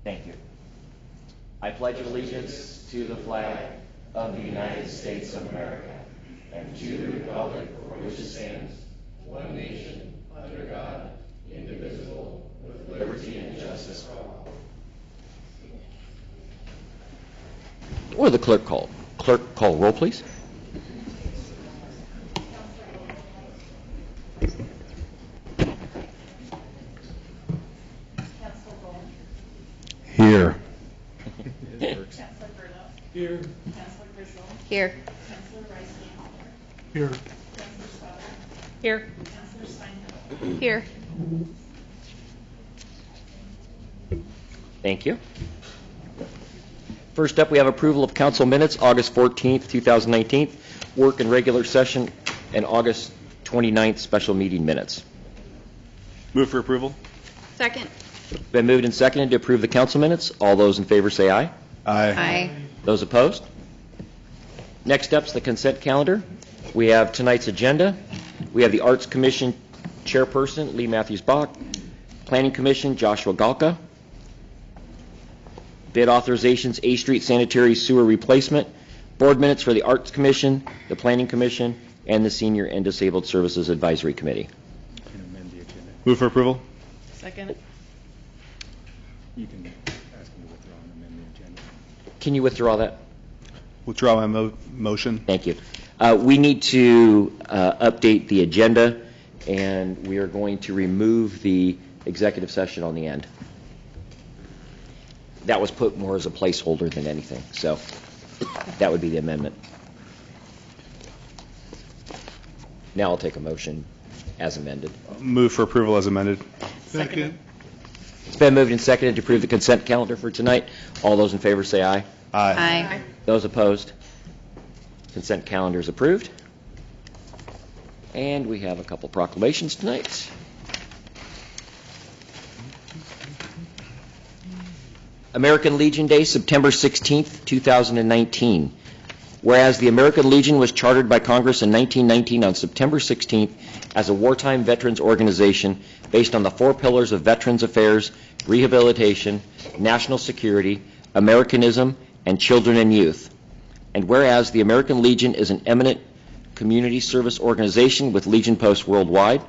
Thank you. I pledge allegiance to the flag of the United States of America and to the republic for which it stands, one nation, under God, indivisible, with liberty and justice for all. Will the clerk call roll, please? Here. Councilor Bruno. Here. Councilor Griswold. Here. Councilor Rice. Here. Councilor Scott. Here. Councilor Steinfeld. Here. Thank you. First up, we have approval of council minutes, August 14th, 2019, work and regular session, and August 29th special meeting minutes. Move for approval. Second. Been moved and seconded to approve the council minutes. All those in favor say aye. Aye. Those opposed? Next up is the consent calendar. We have tonight's agenda. We have the Arts Commission Chairperson, Lee Matthews-Bach, Planning Commission, Joshua Galka, bid authorizations, A Street Sanitary Sewer Replacement, board minutes for the Arts Commission, the Planning Commission, and the Senior and Disabled Services Advisory Committee. Move for approval. Second. You can ask him to withdraw and amend the agenda. Can you withdraw that? Withdraw my motion. Thank you. We need to update the agenda, and we are going to remove the executive session on the end. That was put more as a placeholder than anything, so that would be the amendment. Now I'll take a motion as amended. Move for approval as amended. Second. It's been moved and seconded to approve the consent calendar for tonight. All those in favor say aye. Aye. Those opposed? Consent calendar is approved. And we have a couple proclamations tonight. American Legion Day, September 16th, 2019. Whereas the American Legion was chartered by Congress in 1919 on September 16th as a wartime veterans organization based on the 4 pillars of Veterans Affairs, Rehabilitation, National Security, Americanism, and Children and Youth. And whereas the American Legion is an eminent community service organization with Legion posts worldwide,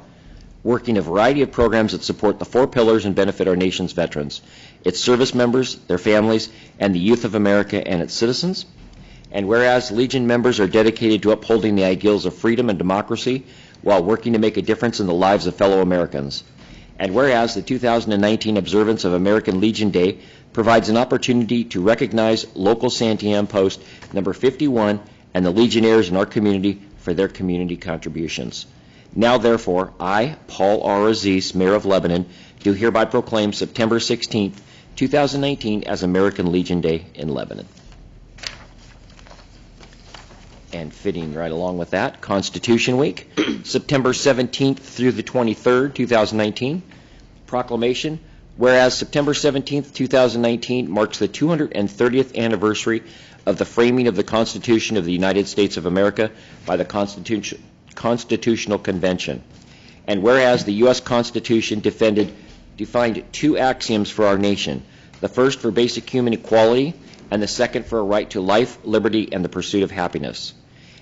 working a variety of programs that support the 4 pillars and benefit our nation's veterans, its service members, their families, and the youth of America and its citizens. And whereas Legion members are dedicated to upholding the ideals of freedom and democracy while working to make a difference in the lives of fellow Americans. And whereas the 2019 observance of American Legion Day provides an opportunity to recognize local Santiam Post number 51 and the Legionnaires in our community for their community contributions. Now, therefore, I, Paul R. Aziz, Mayor of Lebanon, do hereby proclaim September 16th, 2019 as American Legion Day in Lebanon. And fitting right along with that, Constitution Week, September 17th through the 23rd, 2019. Proclamation, whereas September 17th, 2019 marks the 230th anniversary of the framing of the Constitution of the United States of America by the Constitutional Convention. And whereas the U.S. Constitution defined 2 axioms for our nation, the first for basic human equality, and the second for a right to life, liberty, and the pursuit of happiness.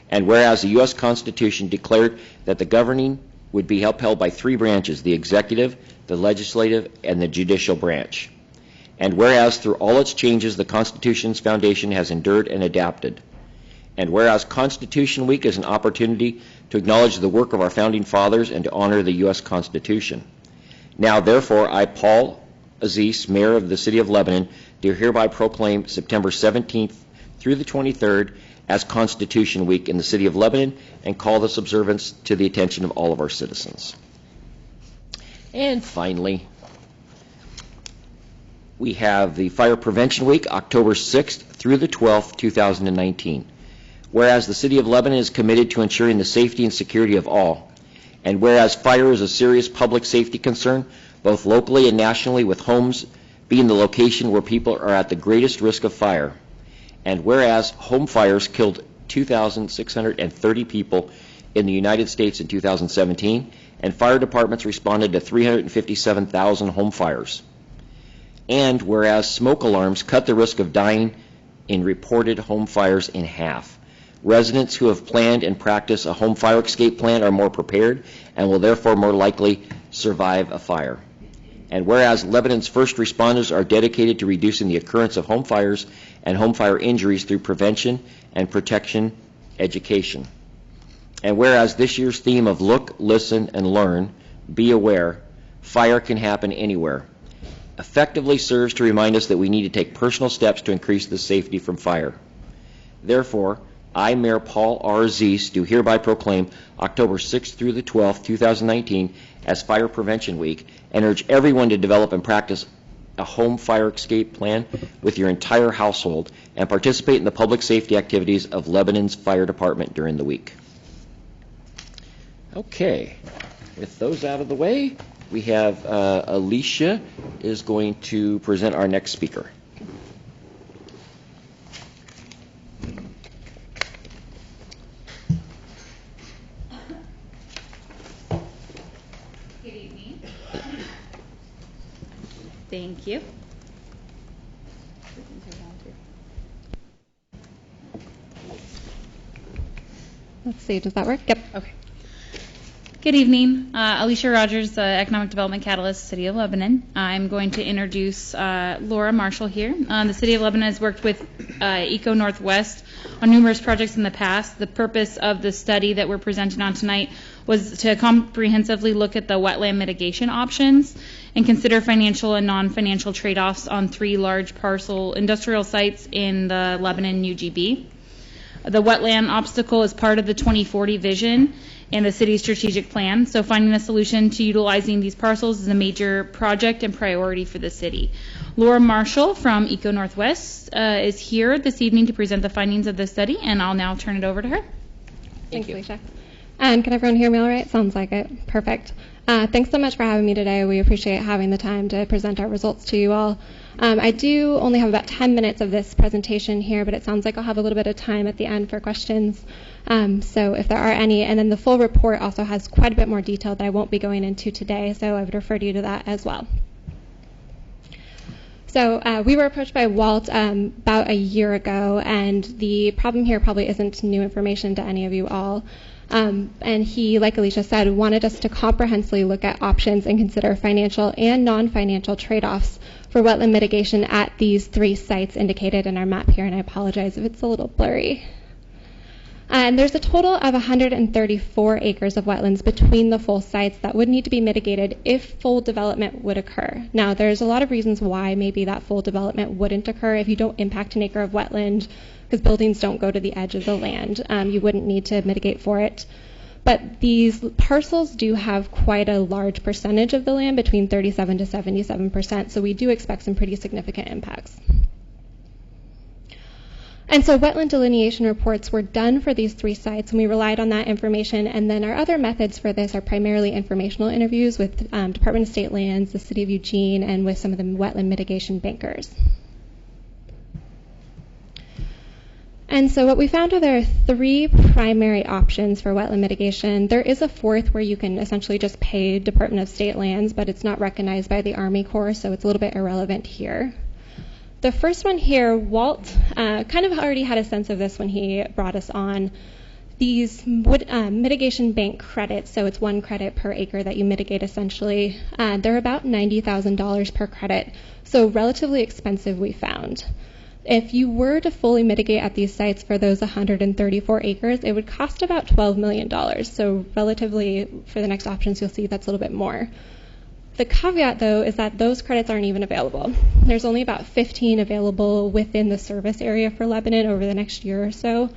And whereas the U.S. Constitution declared that the governing would be upheld by 3 branches, the executive, the legislative, and the judicial branch. And whereas through all its changes, the Constitution's foundation has endured and adapted. And whereas Constitution Week is an opportunity to acknowledge the work of our founding fathers and to honor the U.S. Constitution. Now, therefore, I, Paul Aziz, Mayor of the City of Lebanon, do hereby proclaim September 17th through the 23rd as Constitution Week in the City of Lebanon and call this observance to the attention of all of our citizens. And finally, we have the Fire Prevention Week, October 6th through the 12th, 2019. Whereas the City of Lebanon is committed to ensuring the safety and security of all, and whereas fire is a serious public safety concern, both locally and nationally, with homes being the location where people are at the greatest risk of fire, and whereas home fires killed 2,630 people in the United States in 2017, and fire departments responded to 357,000 home fires. And whereas smoke alarms cut the risk of dying in reported home fires in half. Residents who have planned and practiced a home fire escape plan are more prepared and will therefore more likely survive a fire. And whereas Lebanon's first responders are dedicated to reducing the occurrence of home fires and home fire injuries through prevention and protection education. And whereas this year's theme of look, listen, and learn, be aware, fire can happen anywhere, effectively serves to remind us that we need to take personal steps to increase the safety from fire. Therefore, I, Mayor Paul R. Zeese, do hereby proclaim October 6th through the 12th, 2019, as Fire Prevention Week, and urge everyone to develop and practice a home fire escape plan with your entire household and participate in the public safety activities of Lebanon's fire department during the week. Okay, with those out of the way, we have Alicia is going to present our next speaker. Good evening. Thank you. Let's see, does that work? Yep. Okay. Good evening. Alicia Rogers, Economic Development Catalyst, City of Lebanon. I'm going to introduce Laura Marshall here. The City of Lebanon has worked with Eco Northwest on numerous projects in the past. The purpose of the study that we're presenting on tonight was to comprehensively look at the wetland mitigation options and consider financial and non-financial trade-offs on 3 large parcel industrial sites in the Lebanon UGB. The wetland obstacle is part of the 2040 vision and the city's strategic plan, so finding a solution to utilizing these parcels is a major project and priority for the city. Laura Marshall from Eco Northwest is here this evening to present the findings of the study, and I'll now turn it over to her. Thanks, Alicia. And can everyone hear me all right? Sounds like it. Perfect. Thanks so much for having me today. We appreciate having the time to present our results to you all. I do only have about 10 minutes of this presentation here, but it sounds like I'll have a little bit of time at the end for questions. So if there are any, and then the full report also has quite a bit more detail that I won't be going into today, so I would refer you to that as well. So we were approached by Walt about a year ago, and the problem here probably isn't new information to any of you all. And he, like Alicia said, wanted us to comprehensively look at options and consider financial and non-financial trade-offs for wetland mitigation at these 3 sites indicated in our map here, and I apologize if it's a little blurry. And there's a total of 134 acres of wetlands between the full sites that would need to be mitigated if full development would occur. Now, there's a lot of reasons why maybe that full development wouldn't occur if you don't impact an acre of wetland, because buildings don't go to the edge of the land. You wouldn't need to mitigate for it. But these parcels do have quite a large percentage of the land, between 37 to 77%, so we do expect some pretty significant impacts. And so wetland delineation reports were done for these 3 sites, and we relied on that information. And then our other methods for this are primarily informational interviews with Department of State Lands, the City of Eugene, and with some of the wetland mitigation bankers. And so what we found are there are 3 primary options for wetland mitigation. There is a 4th where you can essentially just pay Department of State Lands, but it's not recognized by the Army Corps, so it's a little bit irrelevant here. The first one here, Walt kind of already had a sense of this when he brought us on. These mitigation bank credits, so it's 1 credit per acre that you mitigate essentially. They're about $90,000 per credit, so relatively expensive we found. If you were to fully mitigate at these sites for those 134 acres, it would cost about $12 million. So relatively, for the next options, you'll see that's a little bit more. The caveat, though, is that those credits aren't even available. There's only about 15 available within the service area for Lebanon over the next year or so.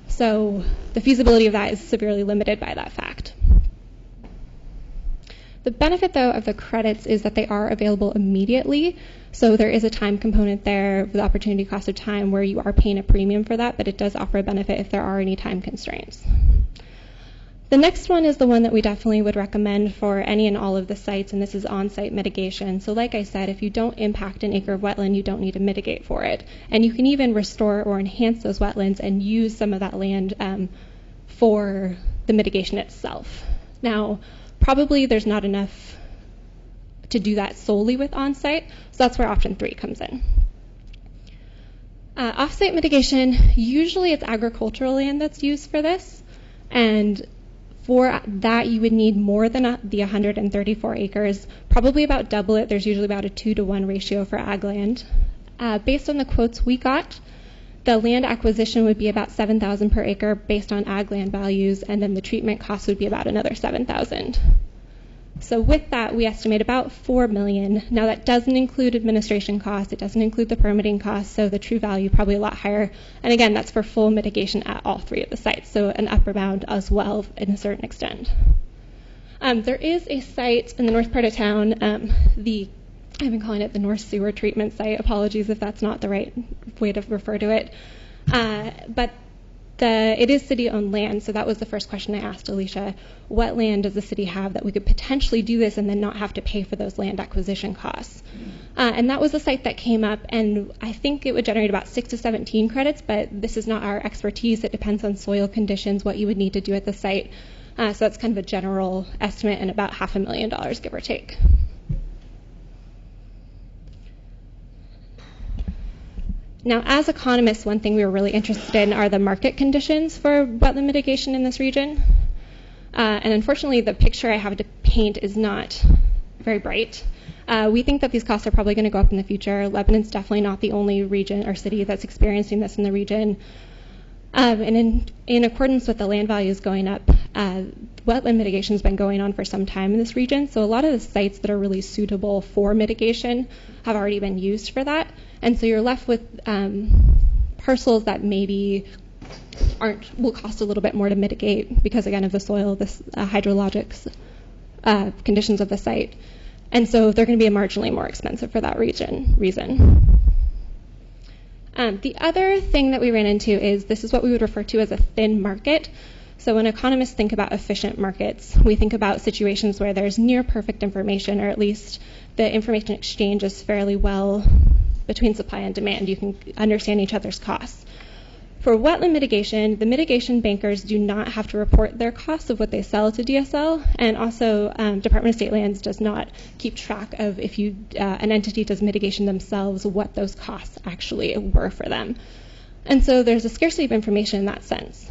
So the feasibility of that is severely limited by that fact. The benefit, though, of the credits is that they are available immediately. So there is a time component there, the opportunity cost of time, where you are paying a premium for that, but it does offer a benefit if there are any time constraints. The next one is the one that we definitely would recommend for any and all of the sites, and this is on-site mitigation. So like I said, if you don't impact an acre of wetland, you don't need to mitigate for it. And you can even restore or enhance those wetlands and use some of that land for the mitigation itself. Now, probably there's not enough to do that solely with on-site. So that's where option 3 comes in. Off-site mitigation, usually it's agricultural land that's used for this, and for that you would need more than the 134 acres, probably about double it. There's usually about a 2-to-1 ratio for ag land. Based on the quotes we got, the land acquisition would be about $7,000 per acre based on ag land values, and then the treatment cost would be about another $7,000. So with that, we estimate about $4 million. Now that doesn't include administration costs, it doesn't include the permitting costs, so the true value probably a lot higher. And again, that's for full mitigation at all 3 of the sites, so an upper bound as well in a certain extent. There is a site in the north part of town, I've been calling it the North Sewer Treatment Site. Apologies if that's not the right way to refer to it. But it is city-owned land, so that was the first question I asked Alicia. What land does the city have that we could potentially do this and then not have to pay for those land acquisition costs? And that was the site that came up, and I think it would generate about 6 to 17 credits, but this is not our expertise. It depends on soil conditions, what you would need to do at the site. So that's kind of a general estimate, and about $500,000, give or take. Now, as economists, one thing we were really interested in are the market conditions for wetland mitigation in this region. And unfortunately, the picture I have to paint is not very bright. We think that these costs are probably going to go up in the future. Lebanon's definitely not the only region or city that's experiencing this in the region. And in accordance with the land values going up, wetland mitigation has been going on for some time in this region. So a lot of the sites that are really suitable for mitigation have already been used for that. And so you're left with parcels that maybe will cost a little bit more to mitigate because, again, of the soil, the hydrologics conditions of the site. And so they're going to be marginally more expensive for that reason. The other thing that we ran into is this is what we would refer to as a thin market. So when economists think about efficient markets, we think about situations where there's near perfect information, or at least the information exchange is fairly well between supply and demand. You can understand each other's costs. For wetland mitigation, the mitigation bankers do not have to report their costs of what they sell to DSL, and also Department of State Lands does not keep track of if an entity does mitigation themselves, what those costs actually were for them. And so there's a scarcity of information in that sense.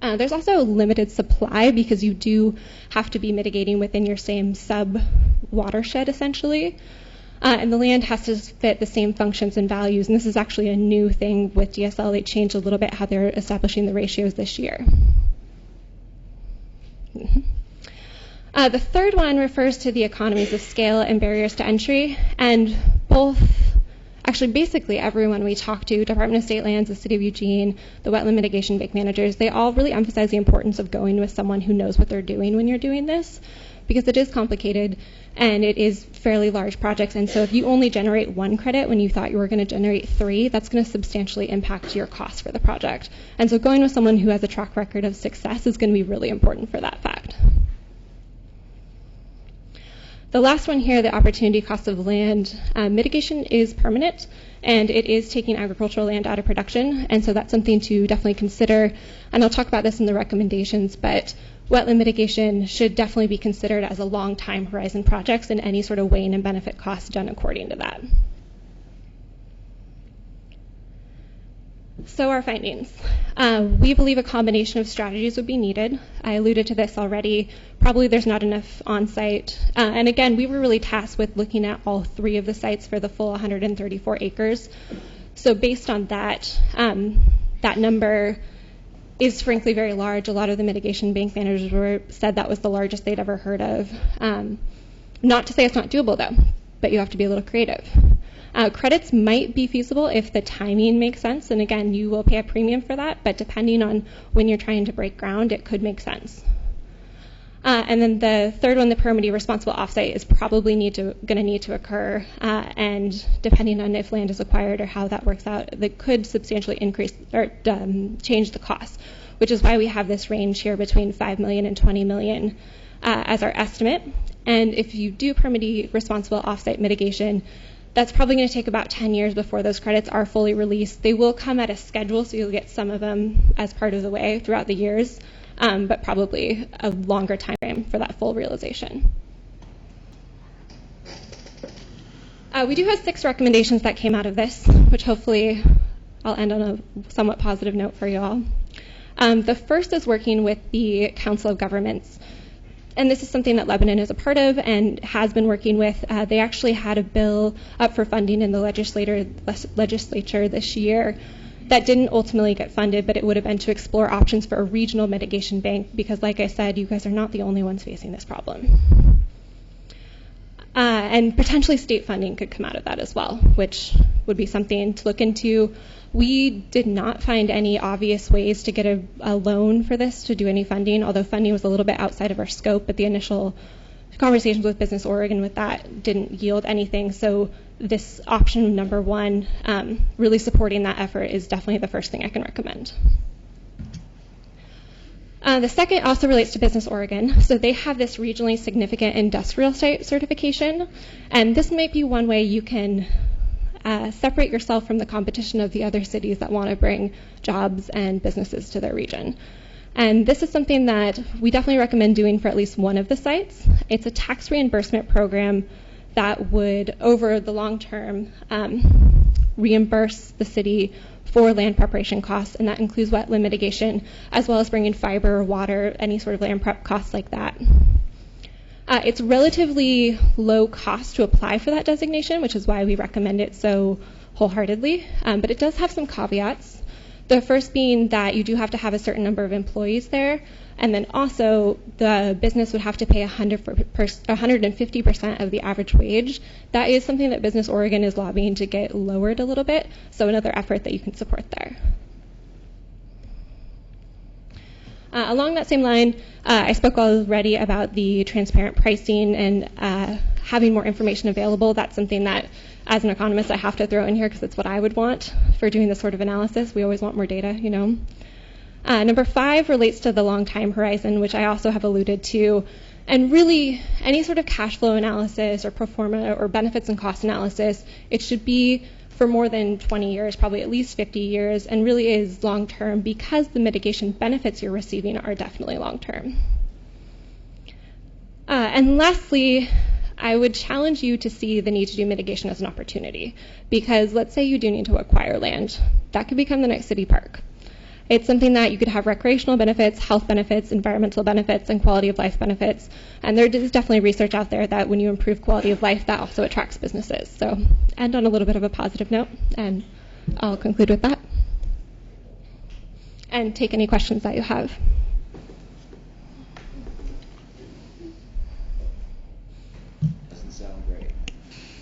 There's also limited supply because you do have to be mitigating within your same sub-watershed, essentially. And the land has to fit the same functions and values. And this is actually a new thing with DSL. They changed a little bit how they're establishing the ratios this year. The third one refers to the economies of scale and barriers to entry. And basically everyone we talk to, Department of State Lands, the City of Eugene, the Wetland Mitigation Bank managers, they all really emphasize the importance of going with someone who knows what they're doing when you're doing this, because it is complicated and it is fairly large projects. And so if you only generate 1 credit when you thought you were going to generate 3, that's going to substantially impact your costs for the project. And so going with someone who has a track record of success is going to be really important for that fact. The last one here, the opportunity cost of land, mitigation is permanent, and it is taking agricultural land out of production, and so that's something to definitely consider. And I'll talk about this in the recommendations, but wetland mitigation should definitely be considered as a long time horizon projects, and any sort of weighing and benefit costs done according to that. So our findings. We believe a combination of strategies would be needed. I alluded to this already. Probably there's not enough on-site. And again, we were really tasked with looking at all 3 of the sites for the full 134 acres. So based on that, that number is frankly very large. A lot of the mitigation bank managers said that was the largest they'd ever heard of. Not to say it's not doable though, but you have to be a little creative. Credits might be feasible if the timing makes sense, and again, you will pay a premium for that, but depending on when you're trying to break ground, it could make sense. And then the third one, the permitting responsible offsite, is probably going to need to occur, and depending on if land is acquired or how that works out, that could substantially increase or change the cost, which is why we have this range here between $5 million and $20 million as our estimate. And if you do permitting responsible offsite mitigation, that's probably going to take about 10 years before those credits are fully released. They will come at a schedule, so you'll get some of them as part of the way throughout the years, but probably a longer time frame for that full realization. We do have 6 recommendations that came out of this, which hopefully I'll end on a somewhat positive note for you all. The first is working with the Council of Governments. And this is something that Lebanon is a part of and has been working with. They actually had a bill up for funding in the legislature this year that didn't ultimately get funded, but it would have been to explore options for a regional mitigation bank because, like I said, you guys are not the only ones facing this problem. And potentially state funding could come out of that as well, which would be something to look into. We did not find any obvious ways to get a loan for this to do any funding, although funding was a little bit outside of our scope, but the initial conversations with Business Oregon with that didn't yield anything. So this option number 1, really supporting that effort, is definitely the first thing I can recommend. The second also relates to Business Oregon. So they have this regionally significant industrial site certification, and this might be one way you can separate yourself from the competition of the other cities that want to bring jobs and businesses to their region. And this is something that we definitely recommend doing for at least one of the sites. It's a tax reimbursement program that would, over the long term, reimburse the city for land preparation costs, and that includes wetland mitigation, as well as bringing fiber, water, any sort of land prep costs like that. It's relatively low cost to apply for that designation, which is why we recommend it so wholeheartedly, but it does have some caveats. The first being that you do have to have a certain number of employees there, and then also the business would have to pay 150% of the average wage. That is something that Business Oregon is lobbying to get lowered a little bit, so another effort that you can support there. Along that same line, I spoke already about the transparent pricing and having more information available. That's something that, as an economist, I have to throw in here because it's what I would want for doing this sort of analysis. We always want more data, you know. Number 5 relates to the long time horizon, which I also have alluded to. And really, any sort of cash flow analysis or pro forma or benefits and cost analysis, it should be for more than 20 years, probably at least 50 years, and really is long-term because the mitigation benefits you're receiving are definitely long-term. And lastly, I would challenge you to see the need to do mitigation as an opportunity, because let's say you do need to acquire land. That could become the next city park. It's something that you could have recreational benefits, health benefits, environmental benefits, and quality of life benefits. And there is definitely research out there that when you improve quality of life, that also attracts businesses. So end on a little bit of a positive note, and I'll conclude with that. And take any questions that you have. Doesn't sound great.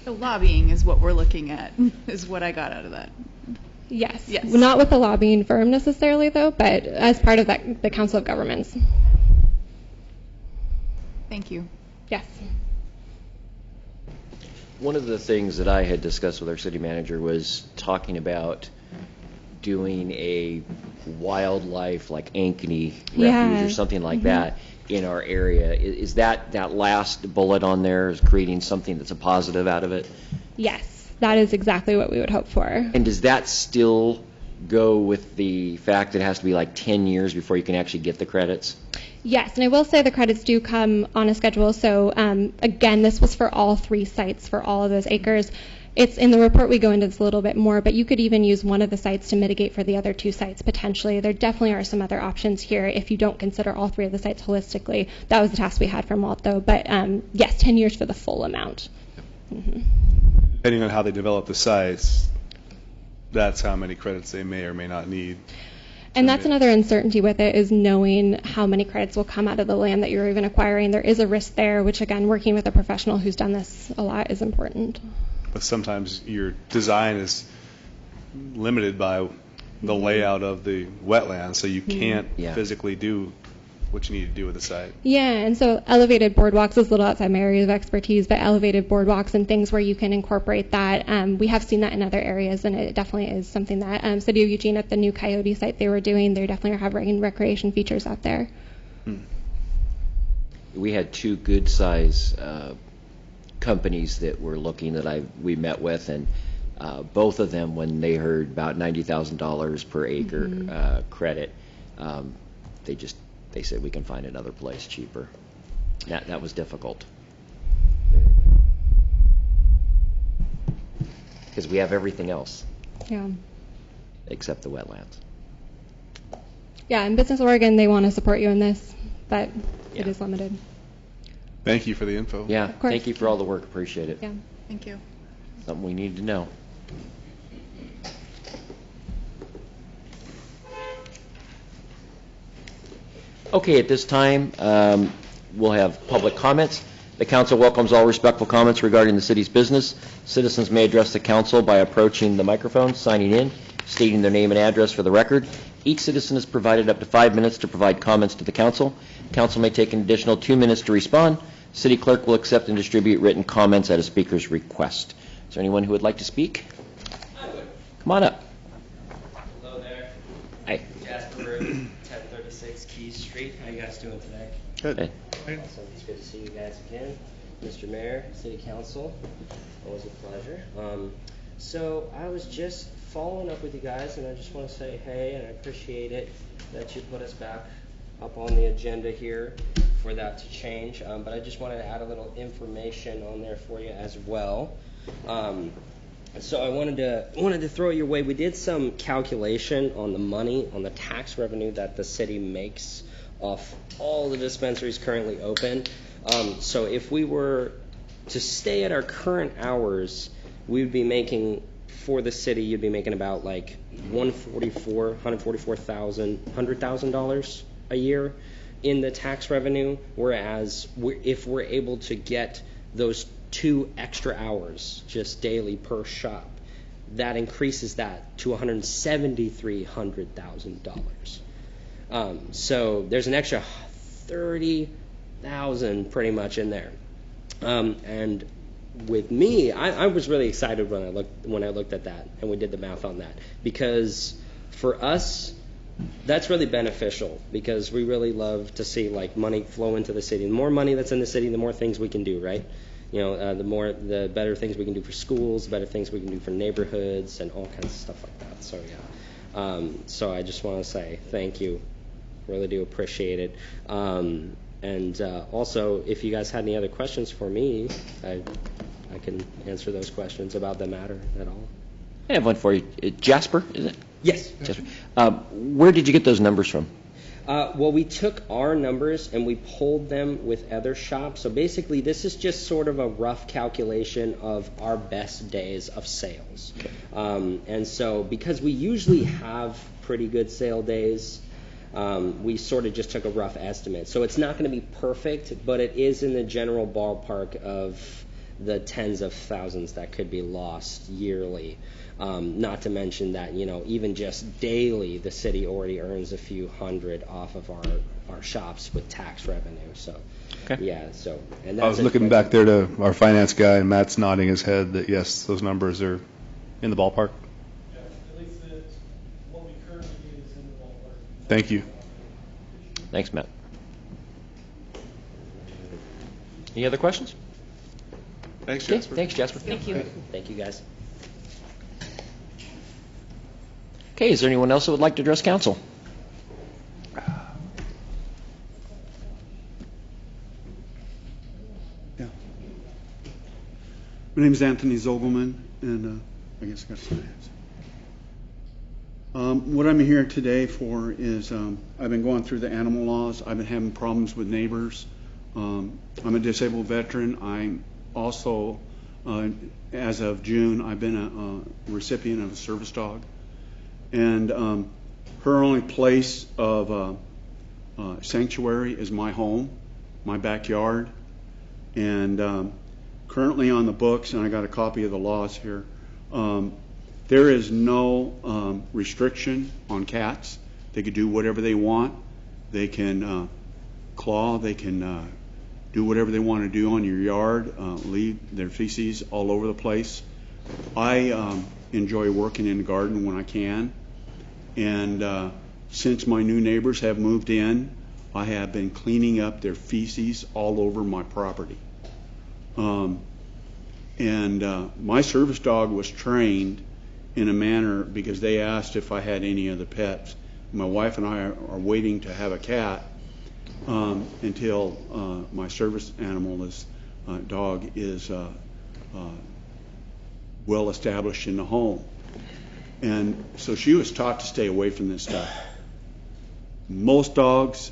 The lobbying is what we're looking at, is what I got out of that. Yes. Yes. Not with the lobbying firm necessarily, though, but as part of that, the Council of Governments. Thank you. Yes. One of the things that I had discussed with our city manager was talking about doing a wildlife like Ankeny refuge or something like that in our area. Is that last bullet on there is creating something that's a positive out of it? Yes. That is exactly what we would hope for. And does that still go with the fact that it has to be like 10 years before you can actually get the credits? Yes, and I will say the credits do come on a schedule. So again, this was for all 3 sites, for all of those acres. It's in the report we go into this a little bit more, but you could even use one of the sites to mitigate for the other 2 sites potentially. There definitely are some other options here if you don't consider all 3 of the sites holistically. That was the task we had from Walt, though. But yes, 10 years for the full amount. Mm-hmm. Depending on how they develop the sites, that's how many credits they may or may not need. And that's another uncertainty with it, is knowing how many credits will come out of the land that you're even acquiring. There is a risk there, which again, working with a professional who's done this a lot is important. But sometimes your design is limited by the layout of the wetland, so you can't physically do what you need to do with the site. Yeah, and so elevated boardwalks is a little outside my area of expertise, but elevated boardwalks and things where you can incorporate that, we have seen that in other areas, and it definitely is something that City of Eugene at the new Coyote site they were doing, they definitely are having recreation features out there. We had 2 good size companies that were looking that we met with, and both of them, when they heard about $90,000 per acre credit, they said we can find another place cheaper. That was difficult. because we have everything else Yeah. except the wetlands. Yeah, in Business Oregon, they want to support you in this, but it Yeah. is limited. Thank you for the info. Yeah, Of course. thank you for all the work, appreciate it. Yeah. Thank you. Something we need to know. Okay, at this time, we'll have public comments. The council welcomes all respectful comments regarding the city's business. Citizens may address the council by approaching the microphone, signing in, stating their name and address for the record. Each citizen is provided up to 5 minutes to provide comments to the council. Council may take an additional 2 minutes to respond. City clerk will accept and distribute written comments at a speaker's request. Is there anyone who would like to speak? Come on up. Hello there. Hi. Jasper Road, 1036 Keys Street. How you guys doing today? Good. Awesome. It's good to see you guys again. Mr. Mayor, City Council, always a pleasure. So I was just following up with you guys, and I just want to say hey, and I appreciate it that you put us back up on the agenda here for that to change. But I just wanted to add a little information on there for you as well. So I wanted to throw it your way. We did some calculation on the money, on the tax revenue that the city makes off all the dispensaries currently open. So if we were to stay at our current hours, we would be making, for the city, you'd be making about like $144,000 a year in the tax revenue, whereas if we're able to get those 2 extra hours just daily per shop, that increases that to $173,000. So there's an extra $30,000 pretty much in there. And with me, I was really excited when I looked at that and we did the math on that, because for us, that's really beneficial, because we really love to see like money flow into the city. The more money that's in the city, the more things we can do, right? The better things we can do for schools, the better things we can do for neighborhoods, and all kinds of stuff like that. So yeah. So I just want to say thank you. Really do appreciate it. And also, if you guys had any other questions for me, I can answer those questions about the matter at all. I have one for you. Jasper, is it? Yes. Jasper. Where did you get those numbers from? Well, we took our numbers and we pulled them with other shops. So basically, this is just sort of a rough calculation of our best days of sales. And so because we usually have pretty good sale days, we sort of just took a rough estimate. So it's not going to be perfect, but it is in the general ballpark of the tens of thousands that could be lost yearly. Not to mention that, even just daily, the city already earns a few hundred off of our shops with tax revenue. So, Okay. yeah. So, and I was looking back there to our finance guy, and Matt's nodding his head that yes, those numbers are in the ballpark. Yeah, at least what we currently get is in the ballpark. Thank you. Thanks, Matt. Any other questions? Thanks, Okay, Jasper. thanks, Jasper. Thank you. Thank you, guys. Okay, is there anyone else that would like to address council? Yeah. My name is Anthony Zogelman, and I guess I got to say it. What I'm here today for is I've been going through the animal laws. I've been having problems with neighbors. I'm a disabled veteran. I'm also, as of June, I've been a recipient of a service dog. And her only place of sanctuary is my home, my backyard. And currently on the books, and I got a copy of the laws here, there is no restriction on cats. They can do whatever they want. They can claw. They can do whatever they want to do on your yard, leave their feces all over the place. I enjoy working in the garden when I can. And since my new neighbors have moved in, I have been cleaning up their feces all over my property. My service dog was trained in a manner because they asked if I had any other pets. My wife and I are waiting to have a cat until my service animal dog is well established in the home. And so she was taught to stay away from this stuff. Most dogs,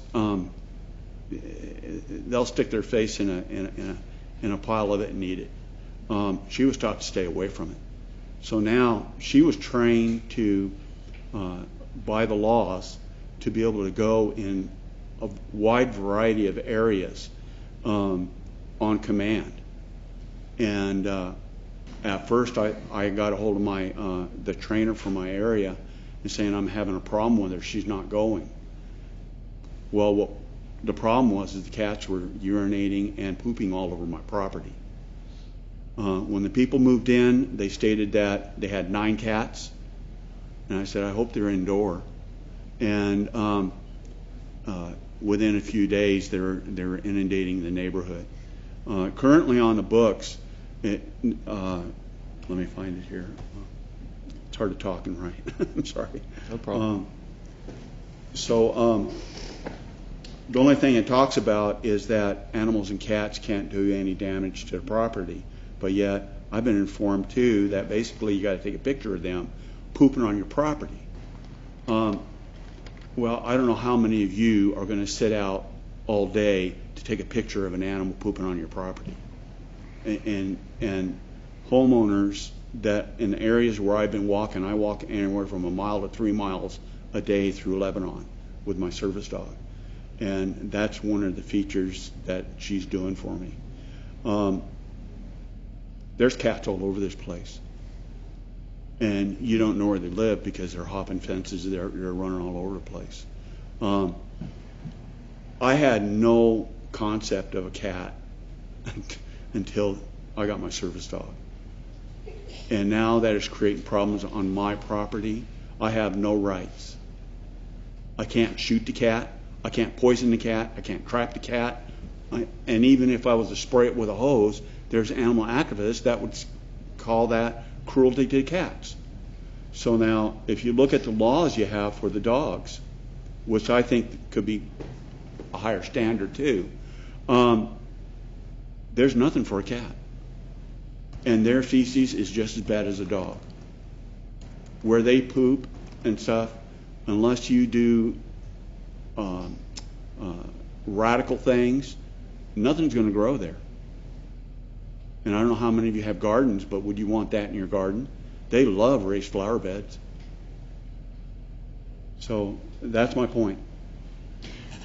they'll stick their face in a pile of it and eat it. She was taught to stay away from it. So now she was trained to, by the laws, to be able to go in a wide variety of areas on command. And at first, I got a hold of the trainer from my area and saying I'm having a problem with her. She's not going. Well, what the problem was is the cats were urinating and pooping all over my property. When the people moved in, they stated that they had 9 cats, and I said, I hope they're indoor. And within a few days, they were inundating the neighborhood. Currently on the books, let me find it here. It's hard to talk and write. I'm sorry. No problem. The only thing it talks about is that animals and cats can't do any damage to the property. But yet, I've been informed too that basically you got to take a picture of them pooping on your property. Well, I don't know how many of you are going to sit out all day to take a picture of an animal pooping on your property. And homeowners that in areas where I've been walking, I walk anywhere from 1 mile to 3 miles a day through Lebanon with my service dog. And that's one of the features that she's doing for me. There's cats all over this place. And you don't know where they live because they're hopping fences, they're running all over the place. I had no concept of a cat until I got my service dog. And now that is creating problems on my property. I have no rights. I can't shoot the cat. I can't poison the cat. I can't trap the cat. And even if I was to spray it with a hose, there's animal activists that would call that cruelty to cats. So now, if you look at the laws you have for the dogs, which I think could be a higher standard too, there's nothing for a cat. And their feces is just as bad as a dog. Where they poop and stuff, unless you do radical things, nothing's going to grow there. And I don't know how many of you have gardens, but would you want that in your garden? They love raised flower beds. So that's my point.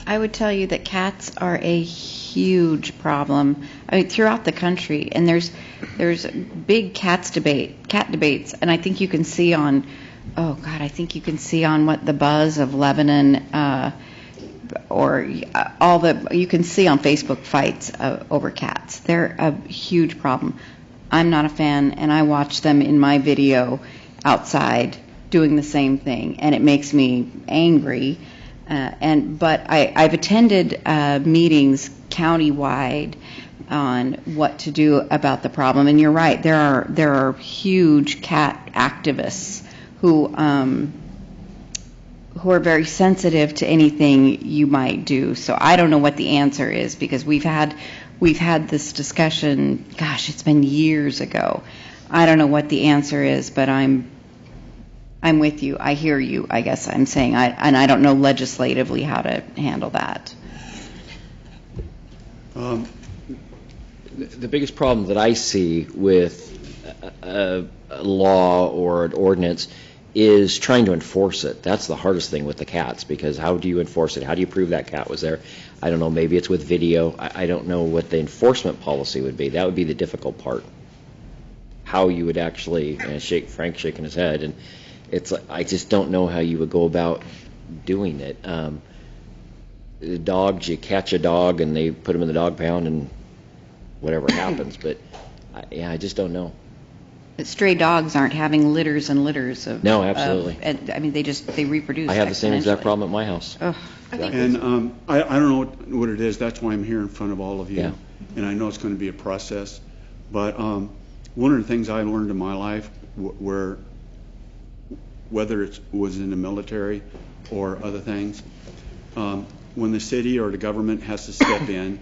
I would tell you that cats are a huge problem. I mean, throughout the country, and there's big cat debates, and I think you can see on, what the Buzz of Lebanon, you can see on Facebook fights over cats. They're a huge problem. I'm not a fan, and I watch them in my video outside doing the same thing, and it makes me angry. But I've attended meetings countywide on what to do about the problem. And you're right, there are huge cat activists who are very sensitive to anything you might do. So I don't know what the answer is, because we've had this discussion. Gosh, it's been years ago. I don't know what the answer is, but I'm with you. I hear you, I guess I'm saying. And I don't know legislatively how to handle that. The biggest problem that I see with a law or an ordinance is trying to enforce it. That's the hardest thing with the cats, because how do you enforce it? How do you prove that cat was there? I don't know, maybe it's with video. I don't know what the enforcement policy would be. That would be the difficult part. How you would actually, Frank's shaking his head, and I just don't know how you would go about doing it. The dogs, you catch a dog and they put him in the dog pound and whatever happens, but I just don't know. But stray dogs aren't having litters and litters of... No, absolutely. They reproduce. I have the same exact problem at my house. Ugh. And I don't know what it is. That's why I'm here in front of all of you. Yeah. And I know it's going to be a process. But one of the things I learned in my life, whether it was in the military or other things, when the city or the government has to step in,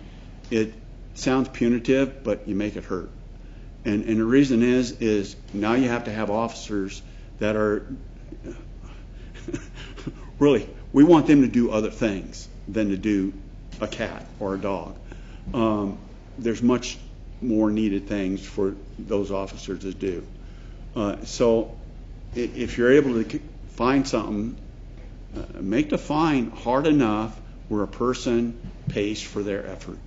it sounds punitive, but you make it hurt. And the reason is now you have to have officers that are really, we want them to do other things than to do a cat or a dog. There's much more needed things for those officers to do. So if you're able to find something, make the fine hard enough where a person pays for their effort.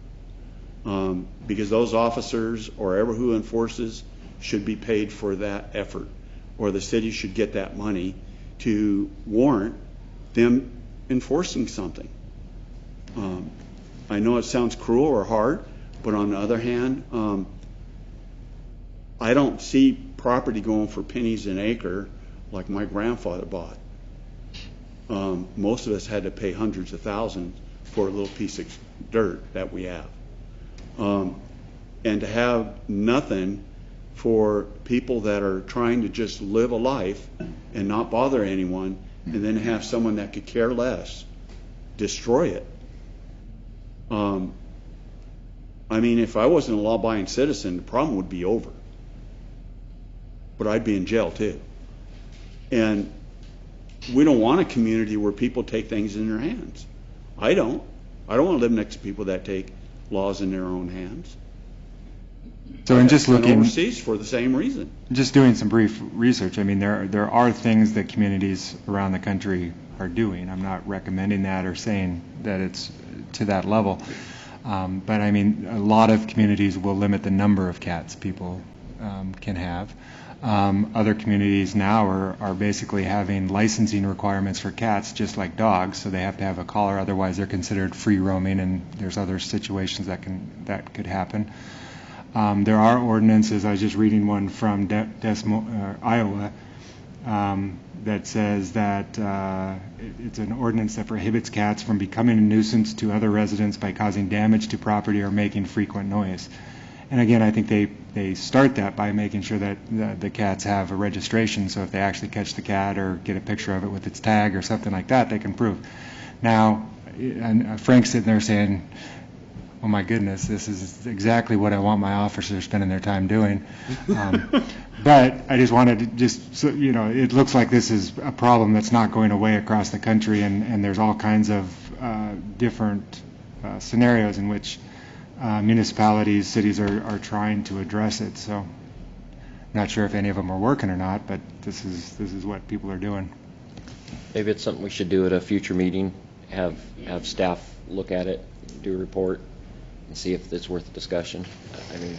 Because those officers or ever who enforces should be paid for that effort, or the city should get that money to warrant them enforcing something. I know it sounds cruel or hard, but on the other hand, I don't see property going for pennies an acre like my grandfather bought. Most of us had to pay hundreds of thousands for a little piece of dirt that we have. And to have nothing for people that are trying to just live a life and not bother anyone, and then have someone that could care less destroy it. I mean, if I wasn't a law-abiding citizen, the problem would be over. But I'd be in jail too. And we don't want a community where people take things in their hands. I don't want to live next to people that take laws in their own hands. So in just I've been looking overseas for the same reason. Just doing some brief research, I mean, there are things that communities around the country are doing. I'm not recommending that or saying that it's to that level. But I mean, a lot of communities will limit the number of cats people can have. Other communities now are basically having licensing requirements for cats just like dogs, so they have to have a collar, otherwise they're considered free roaming, and there's other situations that could happen. There are ordinances. I was just reading one from Iowa that says that it's an ordinance that prohibits cats from becoming a nuisance to other residents by causing damage to property or making frequent noise. And again, I think they start that by making sure that the cats have a registration, so if they actually catch the cat or get a picture of it with its tag or something like that, they can prove. Now, and Frank's sitting there saying, oh my goodness, this is exactly what I want my officers spending their time doing. But I just wanted to so, it looks like this is a problem that's not going away across the country, and there's all kinds of different scenarios in which municipalities, cities are trying to address it. So I'm not sure if any of them are working or not, but this is what people are doing. Maybe it's something we should do at a future meeting, have staff look at it, do a report, and see if it's worth a discussion. I mean,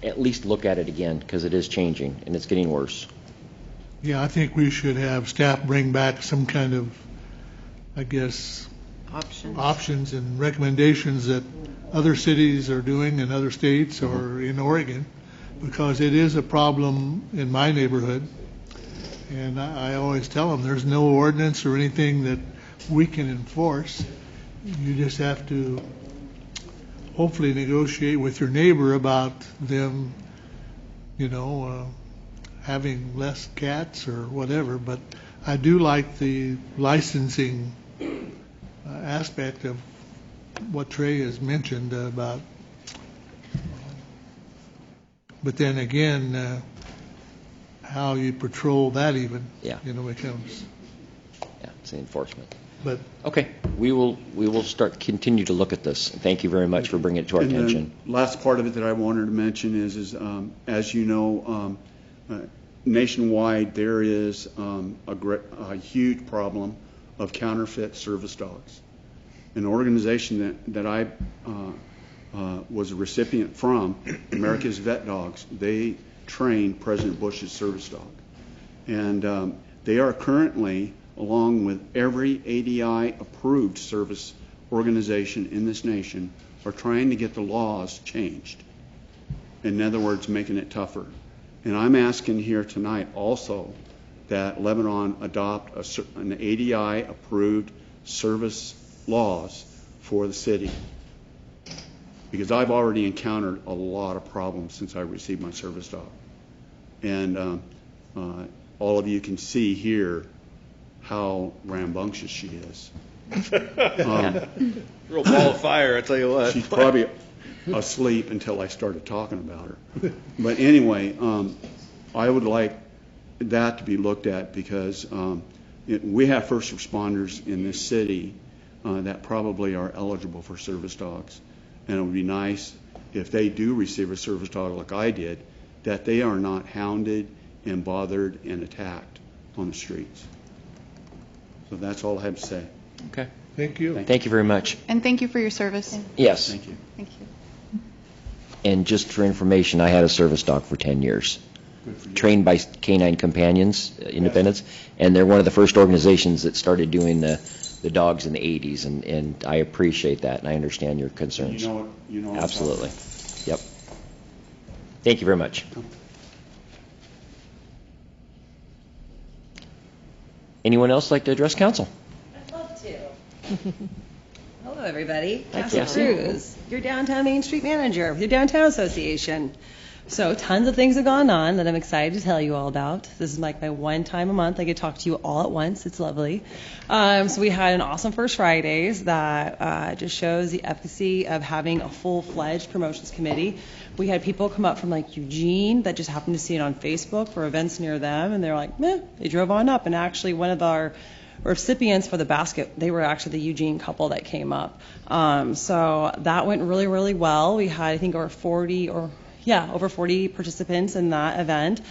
at least look at it again, because it is changing and it's getting worse. Yeah, I think we should have staff bring back some kind of, I guess, options and recommendations that other cities are doing in other states or in Oregon, because it is a problem in my neighborhood. And I always tell them there's no ordinance or anything that we can enforce. You just have to hopefully negotiate with your neighbor about them, having less cats or whatever. But I do like the licensing aspect of what Trey has mentioned about. But then again, how you patrol that even, becomes. Yeah, it's the enforcement. But okay, we will continue to look at this. Thank you very much for bringing it to our attention. The last part of it that I wanted to mention is as you know, nationwide there is a huge problem of counterfeit service dogs. An organization that I was a recipient from, America's Vet Dogs, they train President Bush's service dog, and they are currently, along with every ADI-approved service organization in this nation, are trying to get the laws changed. In other words, making it tougher. And I'm asking here tonight also that Lebanon adopt an ADI-approved service laws for the city. Because I've already encountered a lot of problems since I received my service dog. And all of you can see here how rambunctious she is. Real ball of fire, I tell you what. She's probably asleep until I started talking about her. But anyway, I would like that to be looked at because we have first responders in this city that probably are eligible for service dogs. And it would be nice if they do receive a service dog like I did, that they are not hounded and bothered and attacked on the streets. So that's all I have to say. Okay. Thank you. Thank you very much. And thank you for your service. Yes. Thank you. Thank you. And just for information, I had a service dog for 10 years. Good for you. Trained by Canine Companions, Independence, and they're one of the first organizations that started doing the dogs in the 80s, and I appreciate that, and I understand your concerns. You know what I'm Absolutely. talking Yep. Thank you very much. Anyone else like to address council? I'd love to. Hello, everybody. Hi, Cassie Cassie. Cruz, your downtown Main Street manager with your downtown association. So tons of things have gone on that I'm excited to tell you all about. This is like my one time a month I get to talk to you all at once. It's lovely. So we had an awesome First Fridays that just shows the efficacy of having a full-fledged promotions committee. We had people come up from like Eugene that just happened to see it on Facebook for events near them, and they're like, meh, they drove on up. And actually one of our recipients for the basket, they were actually the Eugene couple that came up. So that went really, really well. We had, I think, over 40 participants in that event,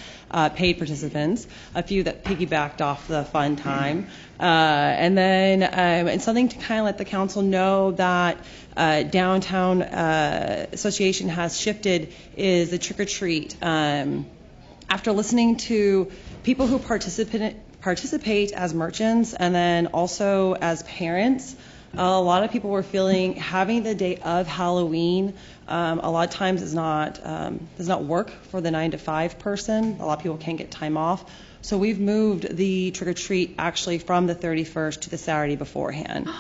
paid participants, a few that piggybacked off the fun time. And then and something to kind of let the council know that Downtown Association has shifted is the trick or treat. After listening to people who participate as merchants and then also as parents, a lot of people were feeling having the day of Halloween a lot of times does not work for the 9 to 5 person. A lot of people can't get time off. So we've moved the trick or treat actually from the 31st to the Saturday beforehand.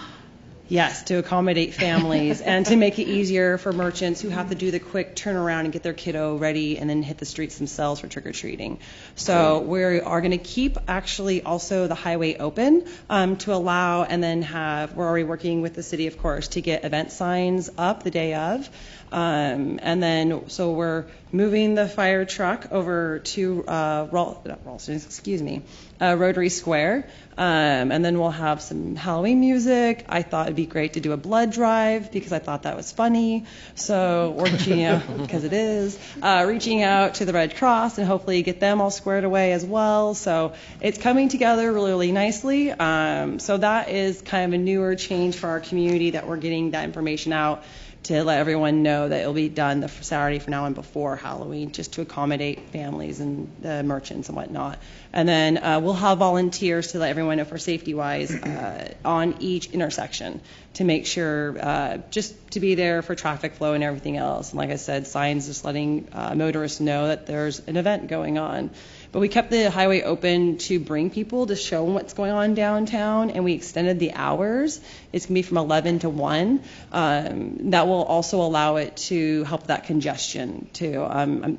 Yes, to accommodate families and to make it easier for merchants who have to do the quick turnaround and get their kiddo ready and then hit the streets themselves for trick-or-treating. So we are going to keep actually also the highway open to allow, and then we're already working with the city, of course, to get event signs up the day of. And then, so we're moving the fire truck over to Rotary Square. And then we'll have some Halloween music. I thought it'd be great to do a blood drive because I thought that was funny. So we're reaching out, because it is, reaching out to the Red Cross and hopefully get them all squared away as well. So it's coming together really, really nicely. So that is kind of a newer change for our community that we're getting that information out to let everyone know that it'll be done the Saturday from now on before Halloween, just to accommodate families and the merchants and whatnot. And then we'll have volunteers to let everyone know for safety-wise on each intersection to make sure just to be there for traffic flow and everything else. And like I said, signs just letting motorists know that there's an event going on. But we kept the highway open to bring people to show them what's going on downtown, and we extended the hours. It's going to be from 11 to 1. That will also allow it to help that congestion, too.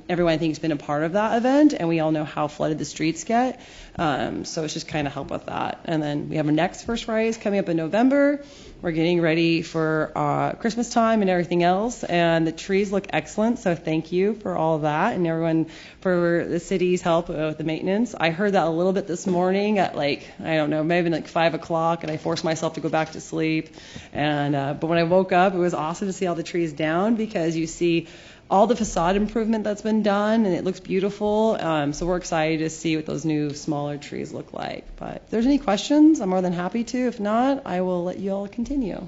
Everyone, I think, has been a part of that event, and we all know how flooded the streets get. So it's just kind of help with that. And then we have our next First Fridays coming up in November. We're getting ready for Christmas time and everything else, and the trees look excellent, so thank you for all of that and everyone for the city's help with the maintenance. I heard that a little bit this morning at maybe 5 o'clock, and I forced myself to go back to sleep. And but when I woke up, it was awesome to see all the trees down because you see all the facade improvement that's been done, and it looks beautiful. So we're excited to see what those new smaller trees look like. But if there's any questions, I'm more than happy to. If not, I will let you all continue.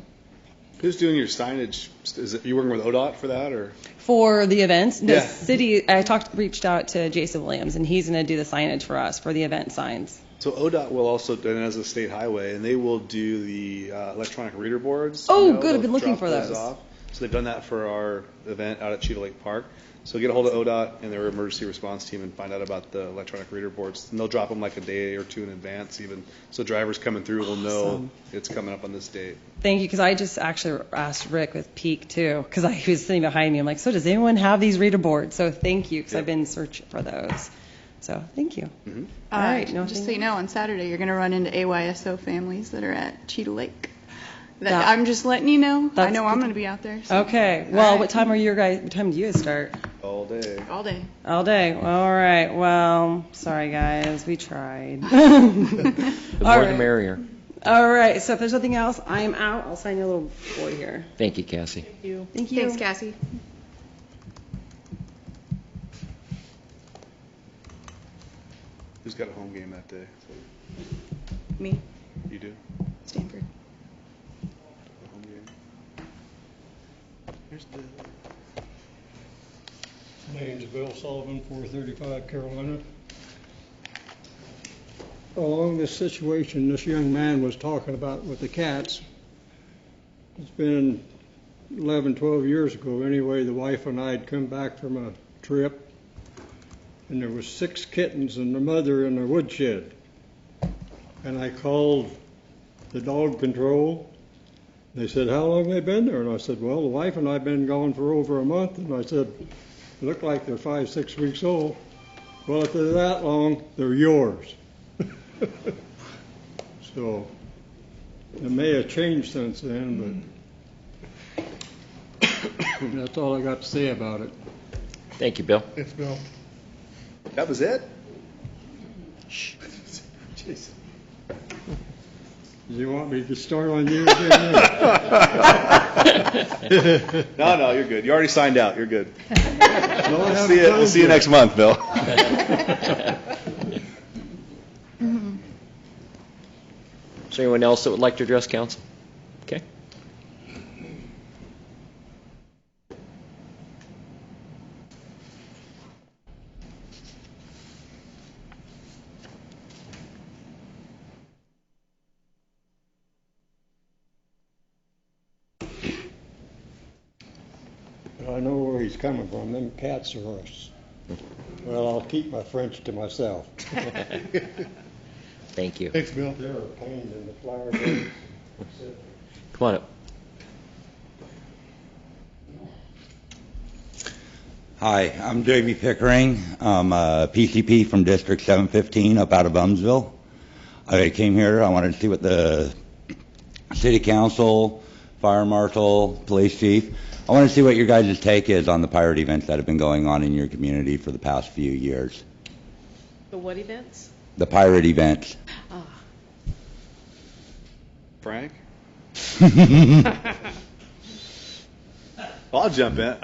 Who's doing your signage? Is it you working with ODOT for that, or? For the events, the Yeah. city, reached out to Jason Williams, and he's going to do the signage for us for the event signs. So ODOT will also, and as a state highway, and they will do the electronic reader boards. Oh, good. they'll I've been looking drop for those. off. So they've done that for our event out at Cheetah Lake Park. So get a hold of ODOT and their emergency response team and find out about the electronic reader boards. And they'll drop them like a day or two in advance even. So drivers coming through will know it's coming up on this date. Thank you, because I just actually asked Rick with Peak, too, because he was sitting behind me. I'm like, so does anyone have these reader boards? So thank you, because I've been searching for those. So thank you. Mm-hmm. All right. Just so you know, on Saturday, you're going to run into AYSO families that are at Cheetah Lake. I'm just letting you know. I That's know I'm good. going to be out there. So. Okay. Well, All right. what time do you guys start? All day. All day. All day. All right. Well, sorry guys, we tried. The more the merrier. All right. So if there's nothing else, I'm out. I'll sign your little boy here. Thank you, Cassie. Thank you. Thanks, Cassie. Who's got a home game that day? Me, You do? Stanford. A home game. Here's the. My name's Bill Sullivan, 435 Carolina. Along this situation this young man was talking about with the cats, it's been 11, 12 years ago anyway, the wife and I had come back from a trip, and there was 6 kittens and the mother in the woodshed. And I called the dog control. They said, how long have they been there? And I said, well, the wife and I have been gone for over a month. And I said, look like they're 5, 6 weeks old. Well, if they're that long, they're yours. So it may have changed since then, but that's all I got to say about it. Thank you, Bill. Thanks, Bill. That was it? Shh. Jeez. Do you want me to start on you again? No, you're good. You already signed out. You're good. No, I haven't We'll see you next month, Bill. Is there anyone else that would like to address council? Okay. I know where he's coming from. Them cats are us. Well, I'll keep my French to myself. Thank you. Thanks, Bill. They're a pain in the flower bed. Come on up. Hi, I'm Jamie Pickering. I'm a PCP from District 715 up out of Bumsville. I came here, I wanted to see what the city council, fire marshal, police chief, I want to see what your guys' take is on the pirate events that have been going on in your community for the past few years. The what events? The pirate events. Frank? I'll jump in.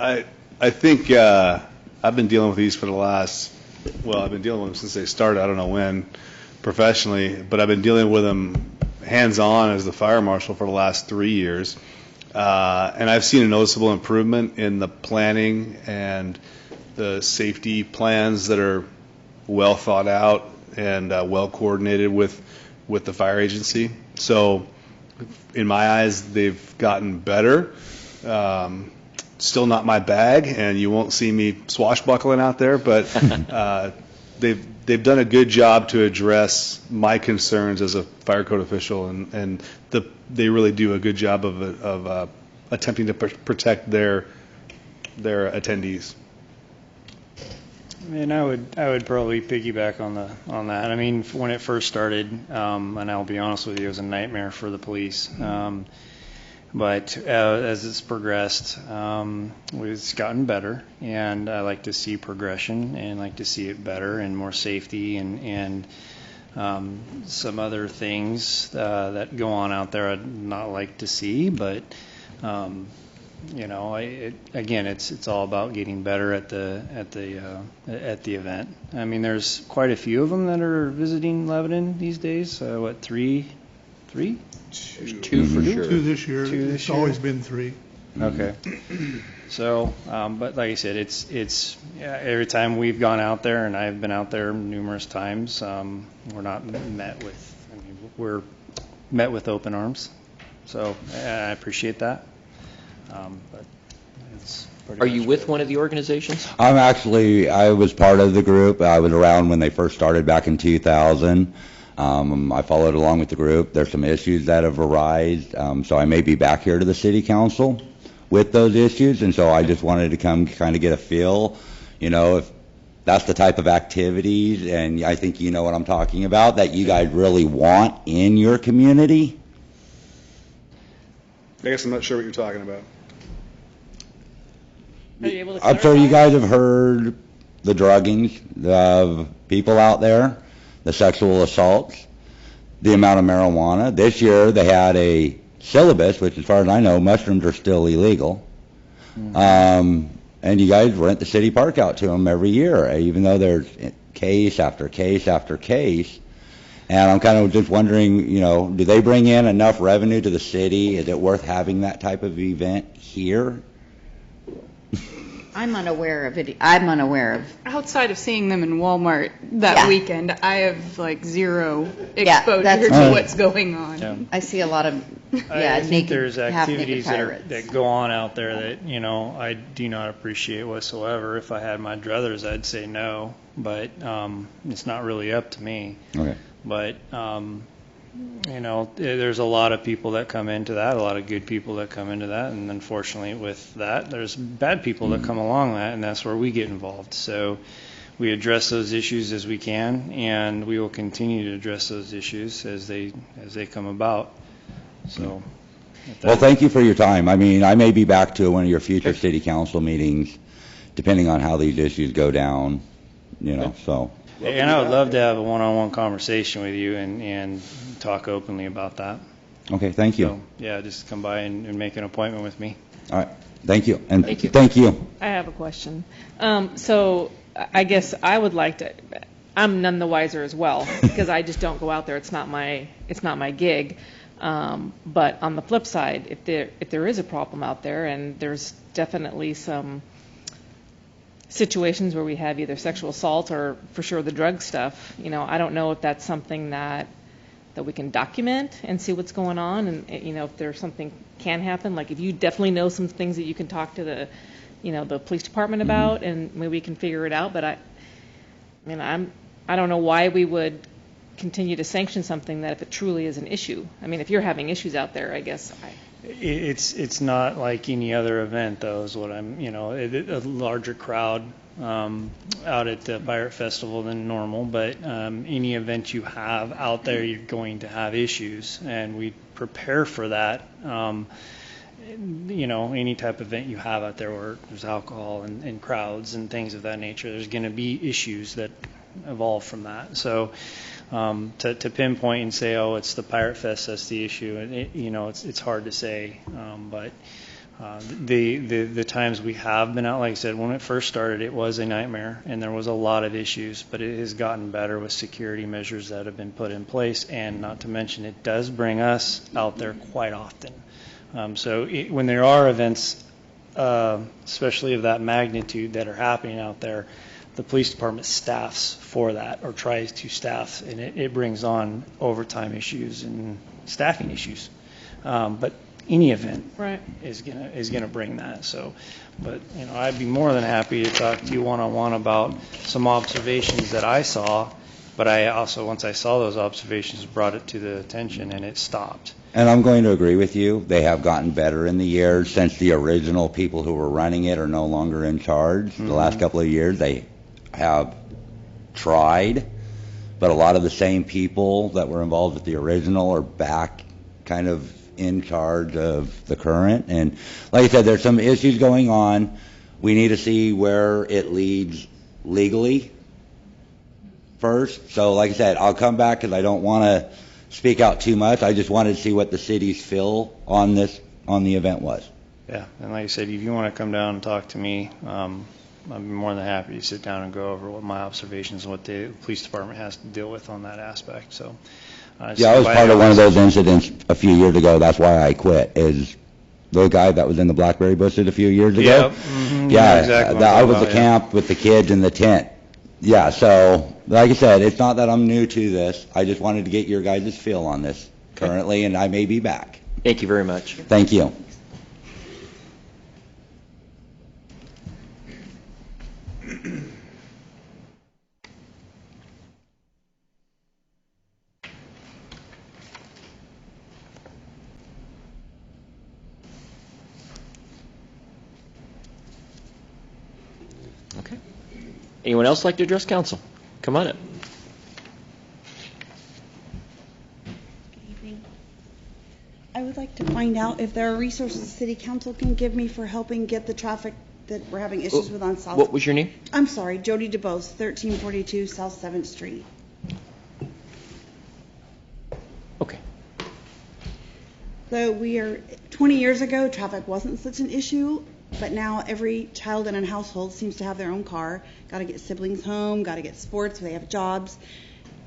I think I've been dealing with these for the last, I've been dealing with them since they started. I don't know when professionally, but I've been dealing with them hands-on as the fire marshal for the last 3 years. And I've seen a noticeable improvement in the planning and the safety plans that are well thought out and well coordinated with the fire agency. So in my eyes, they've gotten better. Still not my bag, and you won't see me swashbuckling out there, but they've done a good job to address my concerns as a fire code official, and they really do a good job of attempting to protect their attendees. And I would probably piggyback on that. I mean, when it first started, and I'll be honest with you, it was a nightmare for the police. But as it's progressed, it's gotten better, and I like to see progression and like to see it better and more safety and some other things that go on out there I'd not like to see, but again, it's all about getting better at the event. I mean, there's quite a few of them that are visiting Lebanon these days. What, three? There's 2 for sure. 2 this year. 2 this It's year? always been 3. Okay. So, but like I said, it's every time we've gone out there, and I've been out there numerous times, we're not met with. I mean, we're met with open arms. So I appreciate that. But it's pretty Are much you with one of the organizations? I was part of the group. I was around when they first started back in 2000. I followed along with the group. There's some issues that have arisen, so I may be back here to the city council with those issues, and so I just wanted to come kind of get a feel, if that's the type of activities, and I think you know what I'm talking about, that you guys really want in your community. I guess I'm not sure what you're talking about. Are you able to I'm sure you clarify? guys have heard the druggings of people out there, the sexual assaults, the amount of marijuana. This year they had a syllabus, which as far as I know, mushrooms are still illegal. And you guys rent the city park out to them every year, even though there's case after case after case. And I'm kind of just wondering, you know, do they bring in enough revenue to the city? Is it worth having that type of event here? I'm unaware of it. I'm unaware of. Outside of seeing them in Walmart that Yeah. weekend, I have like zero Yeah, exposure that's to right. what's going on. Yeah. I see a lot of, I think naked, there's half-naked activities pirates. that go on out there that, you know, I do not appreciate whatsoever. If I had my druthers, I'd say no, but it's not really up to me. Okay. But, you know, there's a lot of people that come into that, a lot of good people that come into that, and unfortunately with that, there's bad people that come along that, and that's where we get involved. So we address those issues as we can, and we will continue to address those issues as they come about. So. Well, thank you for your time. I mean, I may be back to one of your future city council meetings, depending on how these issues go down, you know, so. And I would love to have a one-on-one conversation with you and talk openly about that. Okay, thank you. So, yeah, just come by and make an appointment with me. All right, thank you. And Thank you. thank you. I have a question. So I guess I would like to, I'm none the wiser as well, because I just don't go out there. It's not my gig. But on the flip side, if there is a problem out there, and there's definitely some situations where we have either sexual assault or for sure the drug stuff, you know, I don't know if that's something that we can document and see what's going on, and you know, if there's something can happen, like if you definitely know some things that you can talk to the police department about, and maybe we can figure it out. But I don't know why we would continue to sanction something that if it truly is an issue. I mean, if you're having issues out there, I guess It's not like any other event, though, is what I'm, you know, a larger crowd out at the Pirate Festival than normal, but any event you have out there, you're going to have issues, and we prepare for that. You know, any type of event you have out there where there's alcohol and crowds and things of that nature, there's going to be issues that evolve from that. So to pinpoint and say, oh, it's the Pirate Fest that's the issue, and you know, it's hard to say. But the times we have been out, like I said, when it first started, it was a nightmare, and there was a lot of issues. But it has gotten better with security measures that have been put in place, and not to mention, it does bring us out there quite often. So when there are events, especially of that magnitude, that are happening out there, the police department staffs for that, or tries to staff, and it brings on overtime issues and staffing issues. But any event is gonna bring that. So, but you know, I'd be more than happy to talk to you one-on-one about some observations that I saw. But I also, once I saw those observations, brought it to the attention, and it stopped. And I'm going to agree with you. They have gotten better in the years since the original people who were running it are no longer in charge. The last couple of years, they have tried, but a lot of the same people that were involved with the original are back kind of in charge of the current. And like I said, there's some issues going on. We need to see where it leads legally first. So like I said, I'll come back because I don't want to speak out too much. I just wanted to see what the city's feel on the event was. Yeah, and like I said, if you want to come down and talk to me, I'd be more than happy to sit down and go over what my observations and what the police department has to deal with on that aspect. So, yeah, I was part of one of those incidents a few years ago. That's why I quit. Is the guy that was in the blackberry bushes a few years ago? Yeah, exactly. I was at camp with the kids in the tent. Yeah, so like I said, it's not that I'm new to this. I just wanted to get your guys' feel on this currently, and I may be back. Thank you very much. Thank you. Okay. Anyone else like to address council? Come on up. Good evening. I would like to find out if there are resources the city council can give me for helping get the traffic that we're having issues with on South. What was your name? I'm sorry, Jody DeBose, 1342 South 7th Street. Okay. So 20 years ago, traffic wasn't such an issue, but now every child in a household seems to have their own car. Got to get siblings home, got to get sports, they have jobs,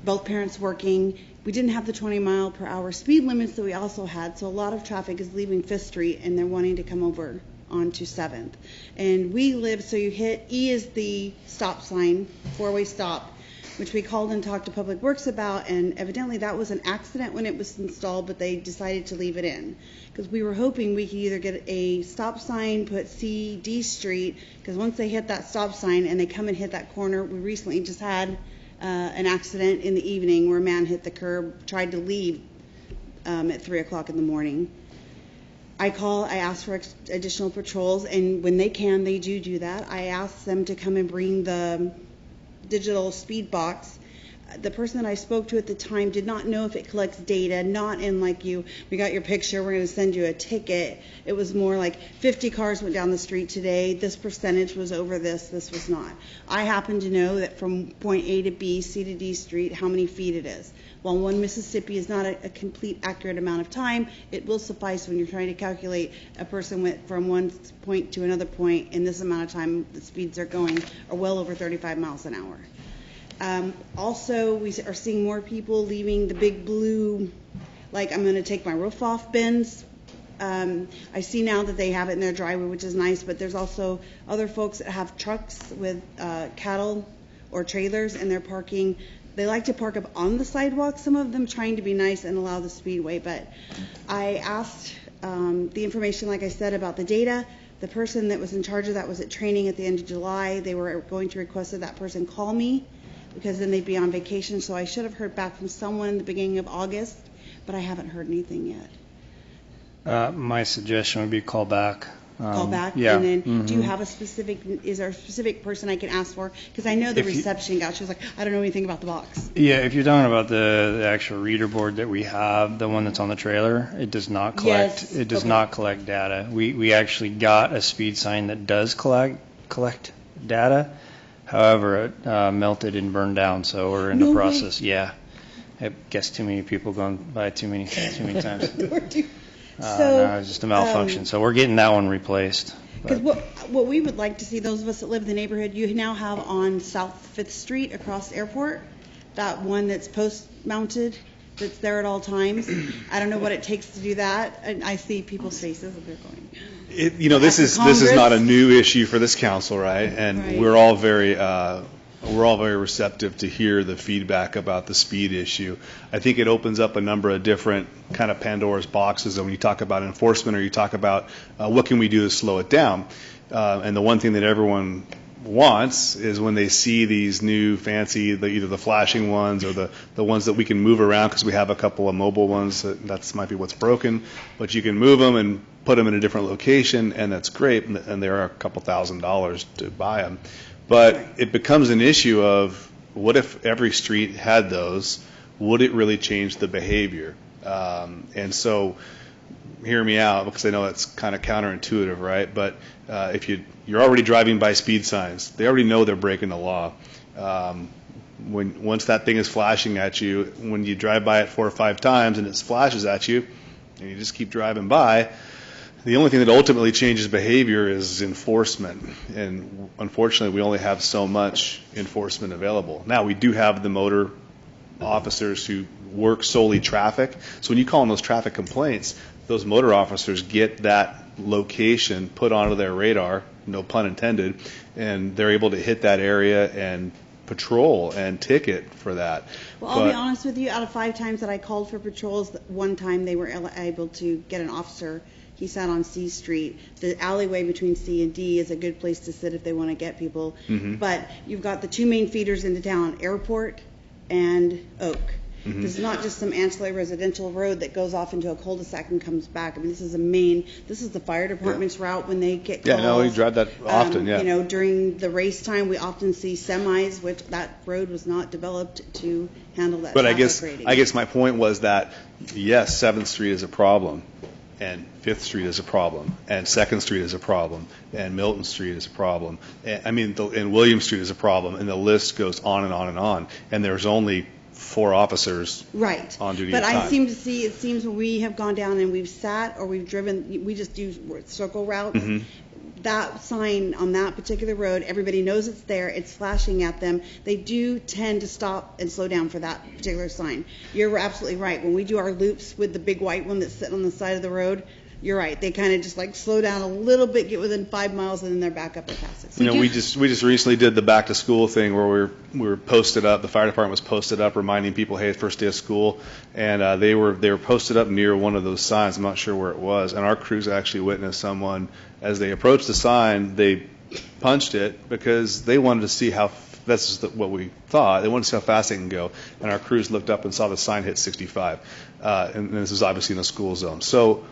both parents working. We didn't have the 20-mile-per-hour speed limits that we also had, so a lot of traffic is leaving 5th Street and they're wanting to come over onto 7th. And we live, so you hit, E is the stop sign, four-way stop, which we called and talked to Public Works about, and evidently that was an accident when it was installed, but they decided to leave it in. Because we were hoping we could either get a stop sign, put C, D Street, because once they hit that stop sign and they come and hit that corner, we recently just had an accident in the evening where a man hit the curb, tried to leave at 3 o'clock in the morning. I asked for additional patrols, and when they can, they do that. I asked them to come and bring the digital speed box. The person that I spoke to at the time did not know if it collects data, not in like we got your picture, we're going to send you a ticket. It was more like 50 cars went down the street today, this percentage was over this was not. I happen to know that from point A to B, C to D Street, how many feet it is. While one Mississippi is not a complete accurate amount of time, it will suffice when you're trying to calculate a person went from one point to another point in this amount of time. The speeds are going are well over 35 miles an hour. Also, we are seeing more people leaving the big blue, like I'm going to take my roof off bins. I see now that they have it in their driveway, which is nice, but there's also other folks that have trucks with cattle or trailers, and they're parking. They like to park up on the sidewalk, some of them trying to be nice and allow the speedway. But I asked the information, like I said, about the data. The person that was in charge of that was at training at the end of July. They were going to request that that person call me because then they'd be on vacation. So I should have heard back from someone in the beginning of August, but I haven't heard anything yet. My suggestion would be call back. Call back? Yeah. And then do you have is there a specific person I can ask for? Because I know the reception gal, she was like, I don't know anything about the box. Yeah, if you're talking about the actual reader board that we have, the one that's on the trailer, it does not collect. Yes. It does not collect data. We actually got a speed sign that does collect data. However, it melted and burned down, so we're in the process. Yeah, I guess too many people going by too many times. No, it's just a malfunction. So we're getting that one replaced. Because what we would like to see, those of us that live in the neighborhood, you now have on South 5th Street across the airport, that one that's post-mounted, that's there at all times. I don't know what it takes to do that. And I see people's faces and they're going. This is not a new issue for this council, right? And we're all very receptive to hear the feedback about the speed issue. I think it opens up a number of different kind of Pandora's boxes when you talk about enforcement or you talk about what can we do to slow it down. And the one thing that everyone wants is when they see these new fancy, either the flashing ones or the ones that we can move around because we have a couple of mobile ones that might be what's broken, but you can move them and put them in a different location, and that's great, and they're a couple $1,000s to buy them. But it becomes an issue of what if every street had those? Would it really change the behavior? And so, hear me out because I know it's kind of counterintuitive, right? But if you're already driving by speed signs, they already know they're breaking the law. Once that thing is flashing at you, when you drive by it 4 or 5 times and it flashes at you, and you just keep driving by, the only thing that ultimately changes behavior is enforcement, and unfortunately we only have so much enforcement available. Now, we do have the motor officers who work solely traffic, so when you call in those traffic complaints, those motor officers get that location put onto their radar, no pun intended, and they're able to hit that area and patrol and ticket for that. Well, I'll be honest with you, out of 5 times that I called for patrols, one time they were able to get an officer. He sat on C Street. The alleyway between C and D is a good place to sit if they want to get people. Mm-hmm. But you've got the 2 main feeders into town, Airport and Oak. Mm-hmm. This is not just some ancillary residential road that goes off into a cul-de-sac and comes back. I mean, this is the fire department's route when they get calls. Yeah, no, we drive that often, yeah. During the race time, we often see semis, which that road was not developed to handle that but traffic rating. I guess my point was that, yes, 7th Street is a problem. and 5th Street is a problem, and 2nd Street is a problem, and Milton Street is a problem, and William Street is a problem, and the list goes on and on and on, and there's only 4 officers Right. on duty But at a time. I seem to see, it seems when we have gone down and we've sat or we've driven, we just do circle routes. Mhm. That sign on that particular road, everybody knows it's there, it's flashing at them. They do tend to stop and slow down for that particular sign. You're absolutely right. When we do our loops with the big white one that's sitting on the side of the road, you're right. They kind of just like slow down a little bit, get within 5 miles, and then they're back up and past it. We just recently did the back to school thing where we were posted up. The fire department was posted up, reminding people, hey, it's first day of school, and they were posted up near one of those signs. I'm not sure where it was, and our crews actually witnessed someone as they approached the sign. They punched it because they wanted to see how. That's what we thought. They wanted to see how fast they can go, and our crews looked up and saw the sign hit 65, and this is obviously in a school zone. So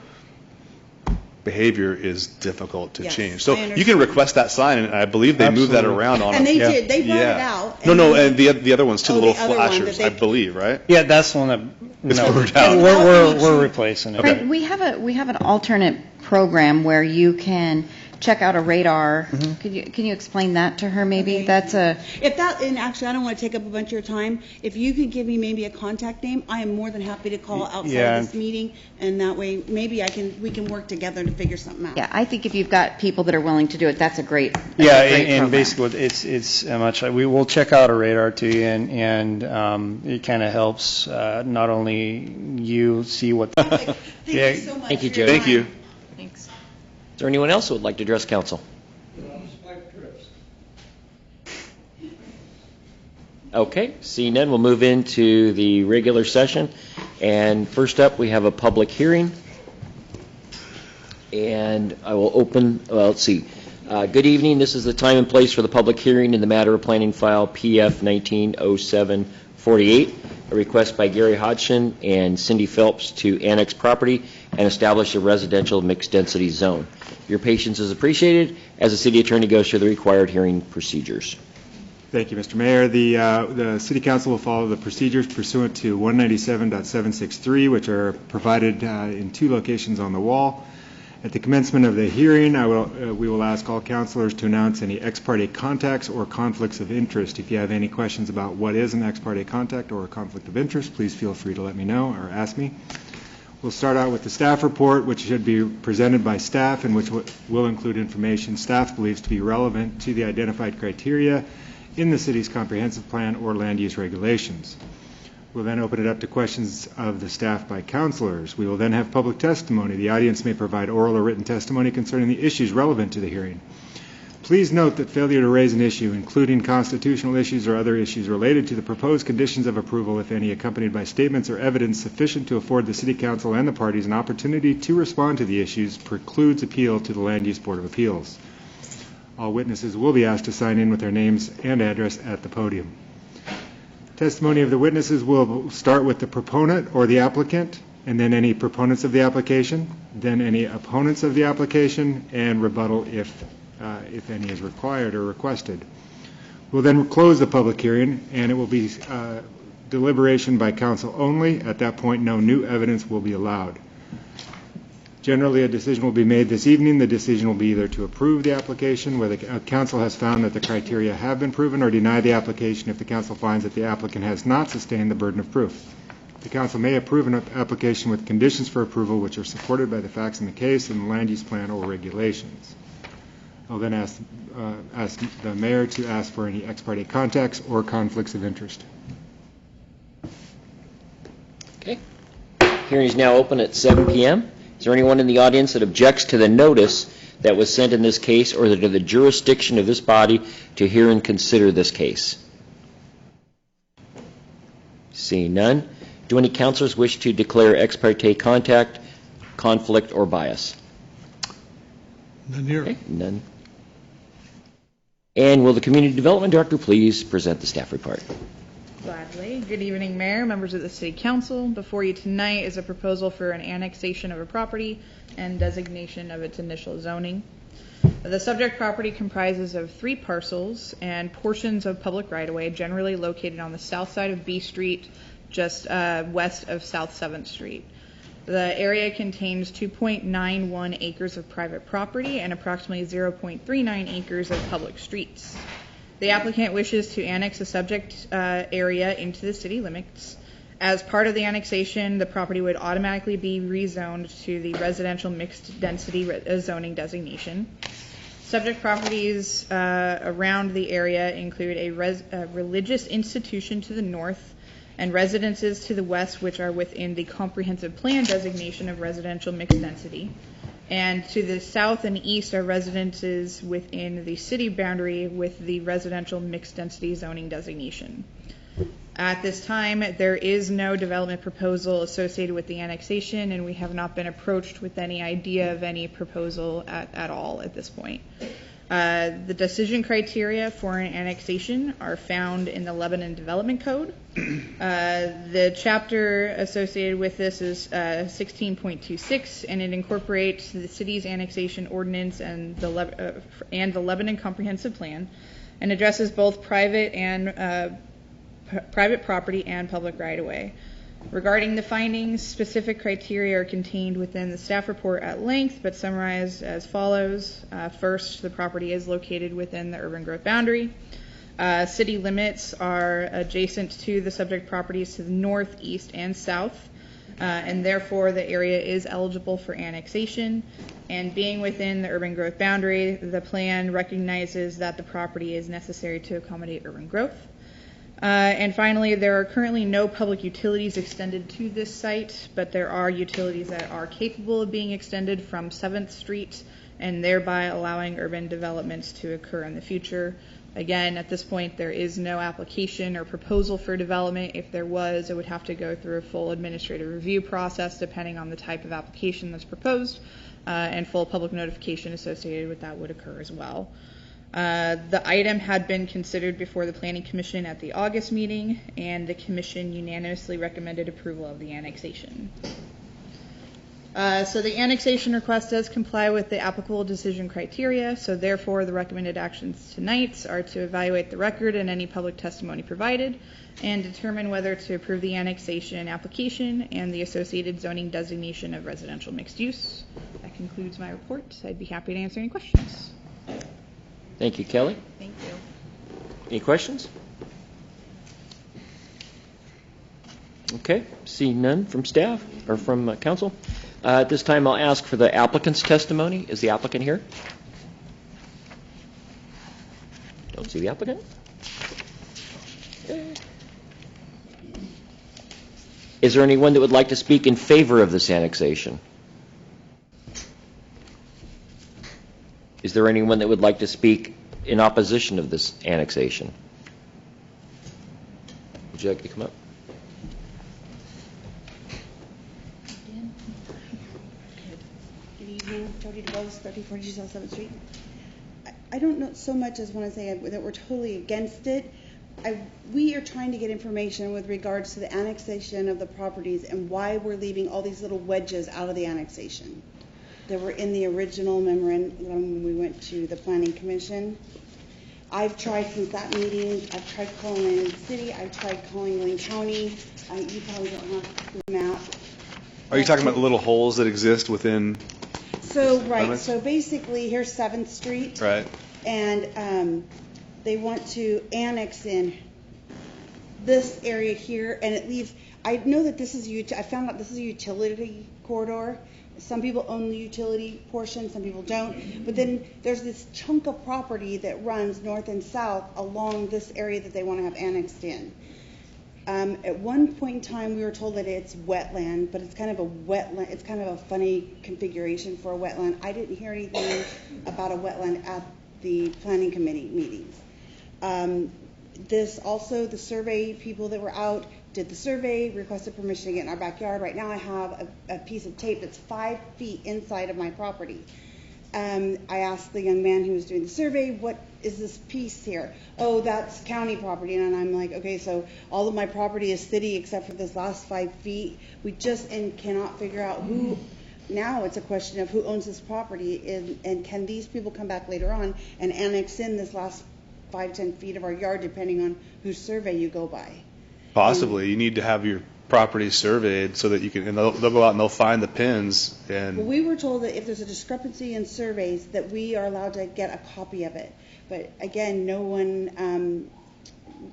behavior is difficult to Yes, change. So I you can request that sign, and I believe they moved that Absolutely. around on And them. they did. They brought it out. No, and the other ones too, the Oh, little the other one that flashers, they- I believe, right? Yeah, that's the one that, It's no, moved out. we're replacing it. Right, we have an alternate program where you can check out a radar. Can you explain that to her maybe? Okay. That's a, If that, and actually, I don't want to take up a bunch of your time. If you could give me maybe a contact name, I am more than happy to call outside Yeah. of this meeting, and that way, maybe we can work together to figure something out. yeah, I think if you've got people that are willing to do it, that's a great Yeah, great and program. basically, it's much like, we will check out a radar to you, and it kind of helps not only you see what. Thank Yeah. you so much. Thank you, for Joe. your Thank you. time. Thanks. Is there anyone else who would like to address council? Okay, seeing none, we'll move into the regular session. And first up, we have a public hearing. And I will open, well, let's see. Good evening. This is the time and place for the public hearing in the matter of planning file PF 190748, a request by Gary Hodgson and Cindy Phelps to annex property and establish a residential mixed-density zone. Your patience is appreciated as the city attorney goes through the required hearing procedures. Thank you, Mr. Mayor. The City Council will follow the procedures pursuant to 197.763, which are provided in 2 locations on the wall. At the commencement of the hearing, we will ask all councilors to announce any ex parte contacts or conflicts of interest. If you have any questions about what is an ex parte contact or a conflict of interest, please feel free to let me know or ask me. We'll start out with the staff report, which should be presented by staff and which will include information staff believes to be relevant to the identified criteria in the city's comprehensive plan or land use regulations. We'll then open it up to questions of the staff by councilors. We will then have public testimony. The audience may provide oral or written testimony concerning the issues relevant to the hearing. Please note that failure to raise an issue, including constitutional issues or other issues related to the proposed conditions of approval, if any, accompanied by statements or evidence sufficient to afford the City Council and the parties an opportunity to respond to the issues, precludes appeal to the Land Use Board of Appeals. All witnesses will be asked to sign in with their names and address at the podium. Testimony of the witnesses will start with the proponent or the applicant, and then any proponents of the application, then any opponents of the application, and rebuttal if any is required or requested. We'll then close the public hearing, and it will be deliberation by council only. At that point, no new evidence will be allowed. Generally, a decision will be made this evening. The decision will be either to approve the application, where the council has found that the criteria have been proven, or deny the application if the council finds that the applicant has not sustained the burden of proof. The council may approve an application with conditions for approval which are supported by the facts in the case and the land use plan or regulations. I'll then ask the mayor to ask for any ex parte contacts or conflicts of interest. Okay. Hearing is now open at 7 p.m. Is there anyone in the audience that objects to the notice that was sent in this case or to the jurisdiction of this body to hear and consider this case? Seeing none. Do any councilors wish to declare ex parte contact, conflict, or bias? None here. Okay, none. And will the Community Development Director please present the staff report? Gladly. Good evening, Mayor, members of the City Council. Before you tonight is a proposal for an annexation of a property and designation of its initial zoning. The subject property comprises of 3 parcels and portions of public right-of-way generally located on the south side of B Street, just west of South 7th Street. The area contains 2.91 acres of private property and approximately 0.39 acres of public streets. The applicant wishes to annex the subject area into the city limits. As part of the annexation, the property would automatically be rezoned to the residential mixed density zoning designation. Subject properties around the area include a religious institution to the north and residences to the west, which are within the comprehensive plan designation of residential mixed density. And to the south and east are residences within the city boundary with the residential mixed density zoning designation. At this time, there is no development proposal associated with the annexation, and we have not been approached with any idea of any proposal at all at this point. The decision criteria for an annexation are found in the Lebanon Development Code. The chapter associated with this is 16.26, and it incorporates the city's annexation ordinance and the Lebanon Comprehensive Plan, and addresses both private property and public right-of-way. Regarding the findings, specific criteria are contained within the staff report at length, but summarized as follows. First, the property is located within the urban growth boundary. City limits are adjacent to the subject properties to the north, east, and south, and therefore the area is eligible for annexation. And being within the urban growth boundary, the plan recognizes that the property is necessary to accommodate urban growth. And finally, there are currently no public utilities extended to this site, but there are utilities that are capable of being extended from 7th Street and thereby allowing urban developments to occur in the future. Again, at this point, there is no application or proposal for development. If there was, it would have to go through a full administrative review process depending on the type of application that's proposed, and full public notification associated with that would occur as well. The item had been considered before the Planning Commission at the August meeting, and the Commission unanimously recommended approval of the annexation. So the annexation request does comply with the applicable decision criteria, so therefore the recommended actions tonight are to evaluate the record and any public testimony provided, and determine whether to approve the annexation application and the associated zoning designation of residential mixed use. That concludes my report. I'd be happy to answer any questions. Thank you, Kelly. Thank you. Any questions? Okay, seeing none from staff or from council. At this time, I'll ask for the applicant's testimony. Is the applicant here? Don't see the applicant. Okay. Is there anyone that would like to speak in favor of this annexation? Is there anyone that would like to speak in opposition of this annexation? Would you like to come up? Good evening, Jody DeBose, 3042 South 7th Street. I don't know so much as want to say that we're totally against it. We are trying to get information with regards to the annexation of the properties and why we're leaving all these little wedges out of the annexation that were in the original memorandum when we went to the Planning Commission. I've tried since that meeting. I've tried calling Lane City. I've tried calling Lane County. You probably don't have the map. Are you talking about the little holes that exist within? So, right. limits? So basically, here's 7th Street. Right. And they want to annex in this area here, and it leaves. I know that this is. I found out this is a utility corridor. Some people own the utility portion, some people don't. But then there's this chunk of property that runs north and south along this area that they want to have annexed in. At one point in time, we were told that it's wetland, but it's kind of a wetland. It's kind of a funny configuration for a wetland. I didn't hear anything about a wetland at the planning committee meetings. This also, the survey people that were out did the survey, requested permission to get in our backyard. Right now I have a piece of tape that's 5 feet inside of my property. I asked the young man who was doing the survey, what is this piece here? Oh, that's county property. And I'm like, okay, so all of my property is city except for this last 5 feet. We just cannot figure out who. Now it's a question of who owns this property, and can these people come back later on and annex in this last 5-10 feet of our yard, depending on whose survey you go by. Possibly. You need to have your properties surveyed so that you can, and they'll go out and they'll find the pins Well, and, we were told that if there's a discrepancy in surveys, that we are allowed to get a copy of it. But again, no one,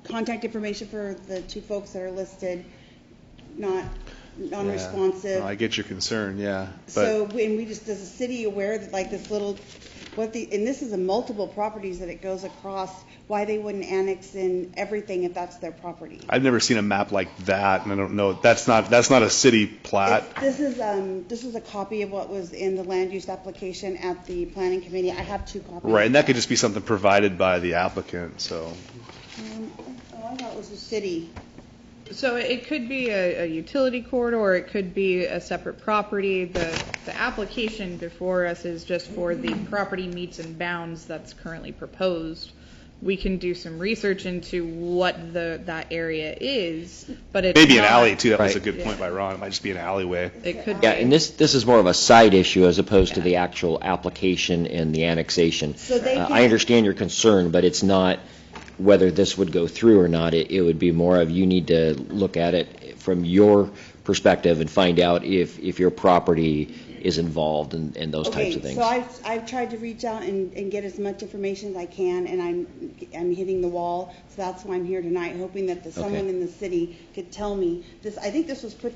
contact information for the two folks that are listed, not non-responsive. I get your concern, yeah. So, But and we just, does the city aware that like this little, and this is a multiple properties that it goes across, why they wouldn't annex in everything if that's their property? I've never seen a map like that, and I don't know, that's not a city plat. This is a copy of what was in the land use application at the planning committee. I have two copies. Right, and that could just be something provided by the applicant, so. I thought it was the city. So it could be a utility corridor, it could be a separate property. The application before us is just for the property meets and bounds that's currently proposed. We can do some research into what that area is, but it's Maybe an not- alley too, that was a Right. good point by Ron, it might just be an alleyway. It could Yeah, be. and this is more of a side issue as opposed to the actual application and the annexation. So they I can- understand your concern, but it's not whether this would go through or not. It would be more of you need to look at it from your perspective and find out if your property is involved and those types of things. So I've tried to reach out and get as much information as I can, and I'm hitting the wall. So that's why I'm here tonight, hoping that someone in the city could tell me this. I think this was put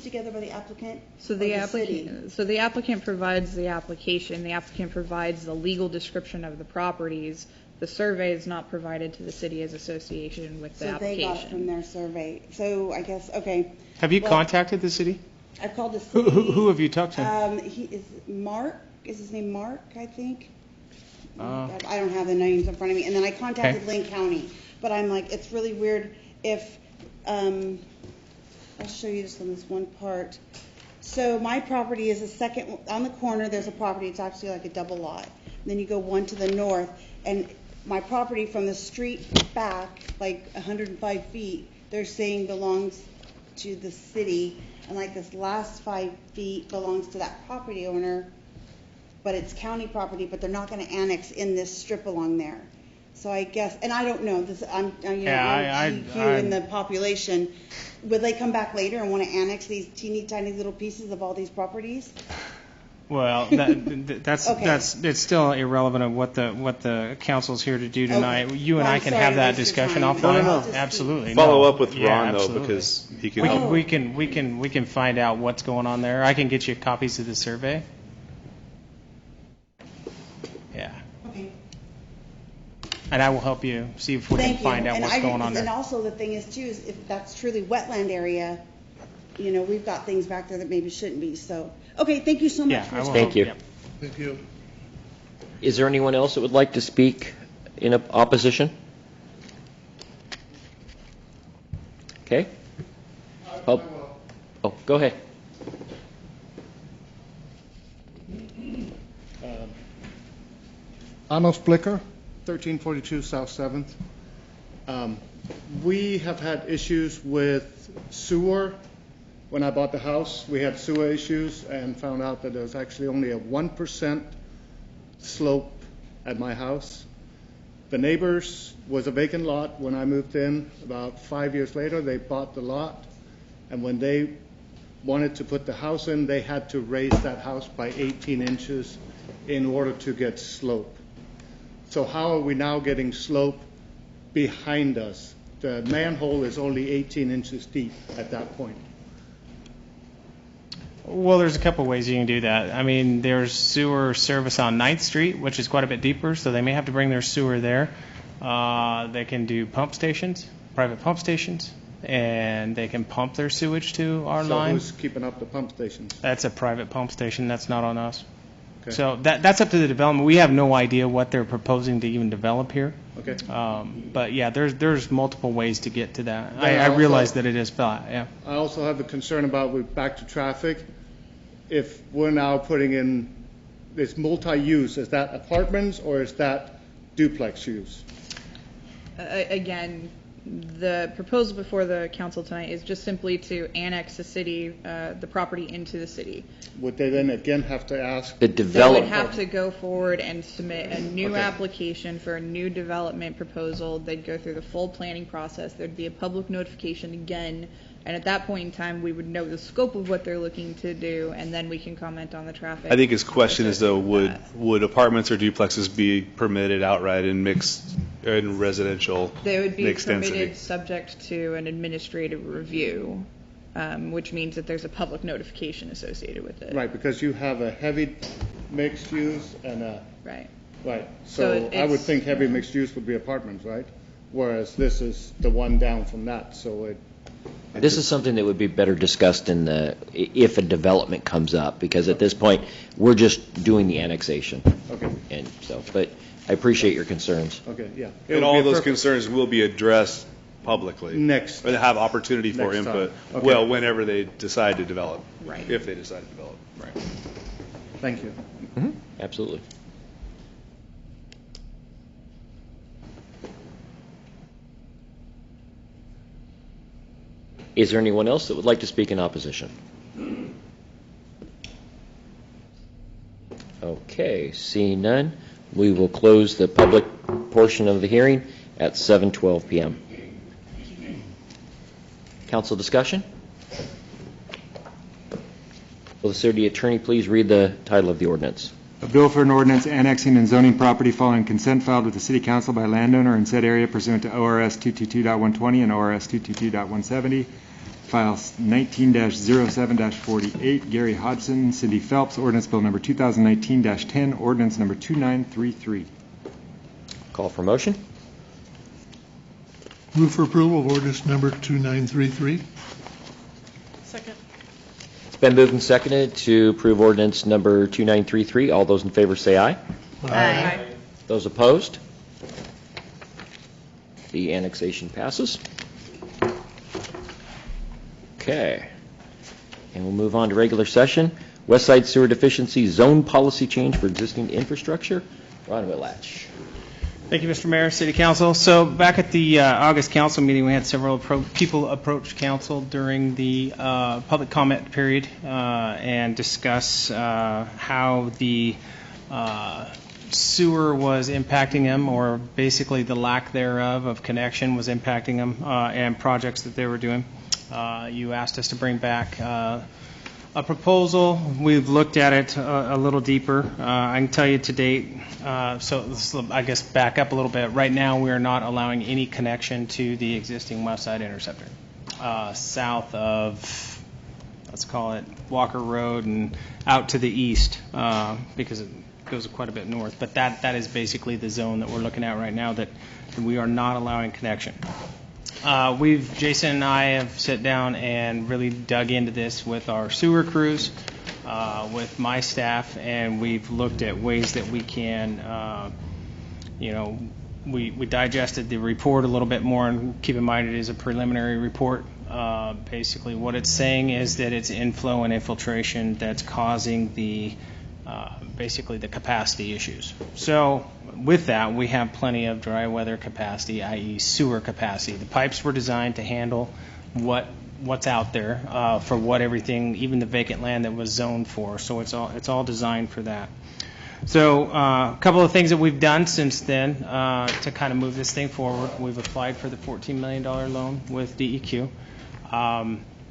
together by the applicant? So or the city? applicant provides the application, the applicant provides the legal description of the properties. The survey is not provided to the city as association with the So they got it from application. their survey. So I guess, okay. Have you Well, contacted the city? I called the city. Who have you talked to? He is Mark. Is his name Mark? I think. Uh, I don't have the names in front of me. And then I contacted Okay. Lynn County, but I'm like, it's really weird if. I'll show you just on this one part. So my property is a second on the corner. There's a property. It's actually like a double lot. And then you go one to the north, and my property from the street back, like 105 feet, they're saying belongs to the city, and like this last 5 feet belongs to that property owner, but it's county property, but they're not going to annex in this strip along there. So I guess, and I don't know, I'm GQ in the population. Would they come back later and want to annex these teeny tiny little pieces of all these properties? Well, that's Okay. it's still irrelevant of what the council's here to do tonight. Okay. You and Well, I I'm can sorry have to that waste your discussion time. offline. No. Absolutely. Follow no. up with Yeah, Ron though, absolutely. because he can help. We can find out what's going on there. I can get you copies of the survey. Yeah. Okay. And I will help you see if we Thank can you. find out And what's going on And there. also the thing is too, is if that's truly wetland area, we've got things back there that maybe shouldn't be. So, okay, thank you so much. Yeah, for I will your Thank help- you. yep. Thank you. Is there anyone else that would like to speak in opposition? Okay. Oh, go ahead. Amos Blicker, 1342 South 7th. We have had issues with sewer. When I bought the house, we had sewer issues and found out that there was actually only a 1% slope at my house. The neighbors was a vacant lot when I moved in. About 5 years later, they bought the lot. And when they wanted to put the house in, they had to raise that house by 18 inches in order to get slope. So how are we now getting slope behind us? The manhole is only 18 inches deep at that point. Well, there's a couple ways you can do that. I mean, there's sewer service on 9th Street, which is quite a bit deeper, so they may have to bring their sewer there. They can do pump stations, private pump stations, and they can pump their sewage to our So line. who's keeping up the pump stations? That's a private pump station. That's not on us. Okay. So that's up to the development. We have no idea what they're proposing to even develop here. Okay. But yeah, there's multiple ways to get to that. Then I also- realize that it is flat. Yeah. I also have a concern about, with back to traffic, if we're now putting in this multi-use, is that apartments or is that duplex use? Again, the proposal before the council tonight is just simply to annex the property into the city. Would they then again have to ask? The They would develop, have to go forward and submit a new Okay. application for a new development proposal. They'd go through the full planning process. There'd be a public notification again And at that point in time, we would know the scope of what they're looking to do, and then we can comment on the traffic. I think his question is though, would apartments or duplexes be permitted outright in mixed, in residential They would be mixed permitted density? subject to an administrative review, which means that there's a public notification associated with it. Right, because you have a heavy mixed use and a... Right. Right, So so I would it's- think heavy mixed use would be apartments, right? Whereas this is the one down from that, so it... This is something that would be better discussed if a development comes up, because at this point, we're just doing the annexation. Okay. And so, but I appreciate your concerns. Okay, yeah. And all those concerns will be addressed publicly. Next. Or they have opportunity for Next time. input, Okay. well, whenever they decide to develop. Right. If they decide to develop. Right. Thank you. Absolutely. Is there anyone else that would like to speak in opposition? Okay, seeing none, we will close the public portion of the hearing at 7:12 p.m. Council discussion? Will the city attorney please read the title of the ordinance? A bill for an ordinance annexing and zoning property following consent filed with the City Council by landowner in said area pursuant to ORS 222.120 and ORS 222.170. Files 19-07-48, Gary Hodson, Cindy Phelps, ordinance bill number 2019-10, ordinance number 2933. Call for motion. Move for approval of ordinance number 2933. Second. It's been moved and seconded to approve ordinance number 2933. All those in favor say aye. Aye. Those opposed? The annexation passes. Okay. And we'll move on to regular session. West Side Sewer Deficiency Zone Policy Change for Existing Infrastructure. Ron Whitlatch. Thank you, Mr. Mayor, City Council. So back at the August council meeting, we had several people approach council during the public comment period and discuss how the sewer was impacting them, or basically the lack thereof of connection was impacting them, and projects that they were doing. You asked us to bring back a proposal. We've looked at it a little deeper. I can tell you to date, so let's, I guess, back up a little bit. Right now, we are not allowing any connection to the existing West Side Interceptor south of, let's call it Walker Road, and out to the east, because it goes quite a bit north. But that is basically the zone that we're looking at right now, that we are not allowing connection. Jason and I have sat down and really dug into this with our sewer crews, with my staff, and we've looked at ways that we can, we digested the report a little bit more, and keep in mind it is a preliminary report. Basically what it's saying is that it's inflow and infiltration that's causing basically the capacity issues. So with that, we have plenty of dry weather capacity, i.e. sewer capacity. The pipes were designed to handle what's out there for what everything, even the vacant land that was zoned for. So it's all designed for that. So a couple of things that we've done since then to kind of move this thing forward. We've applied for the $14 million loan with DEQ.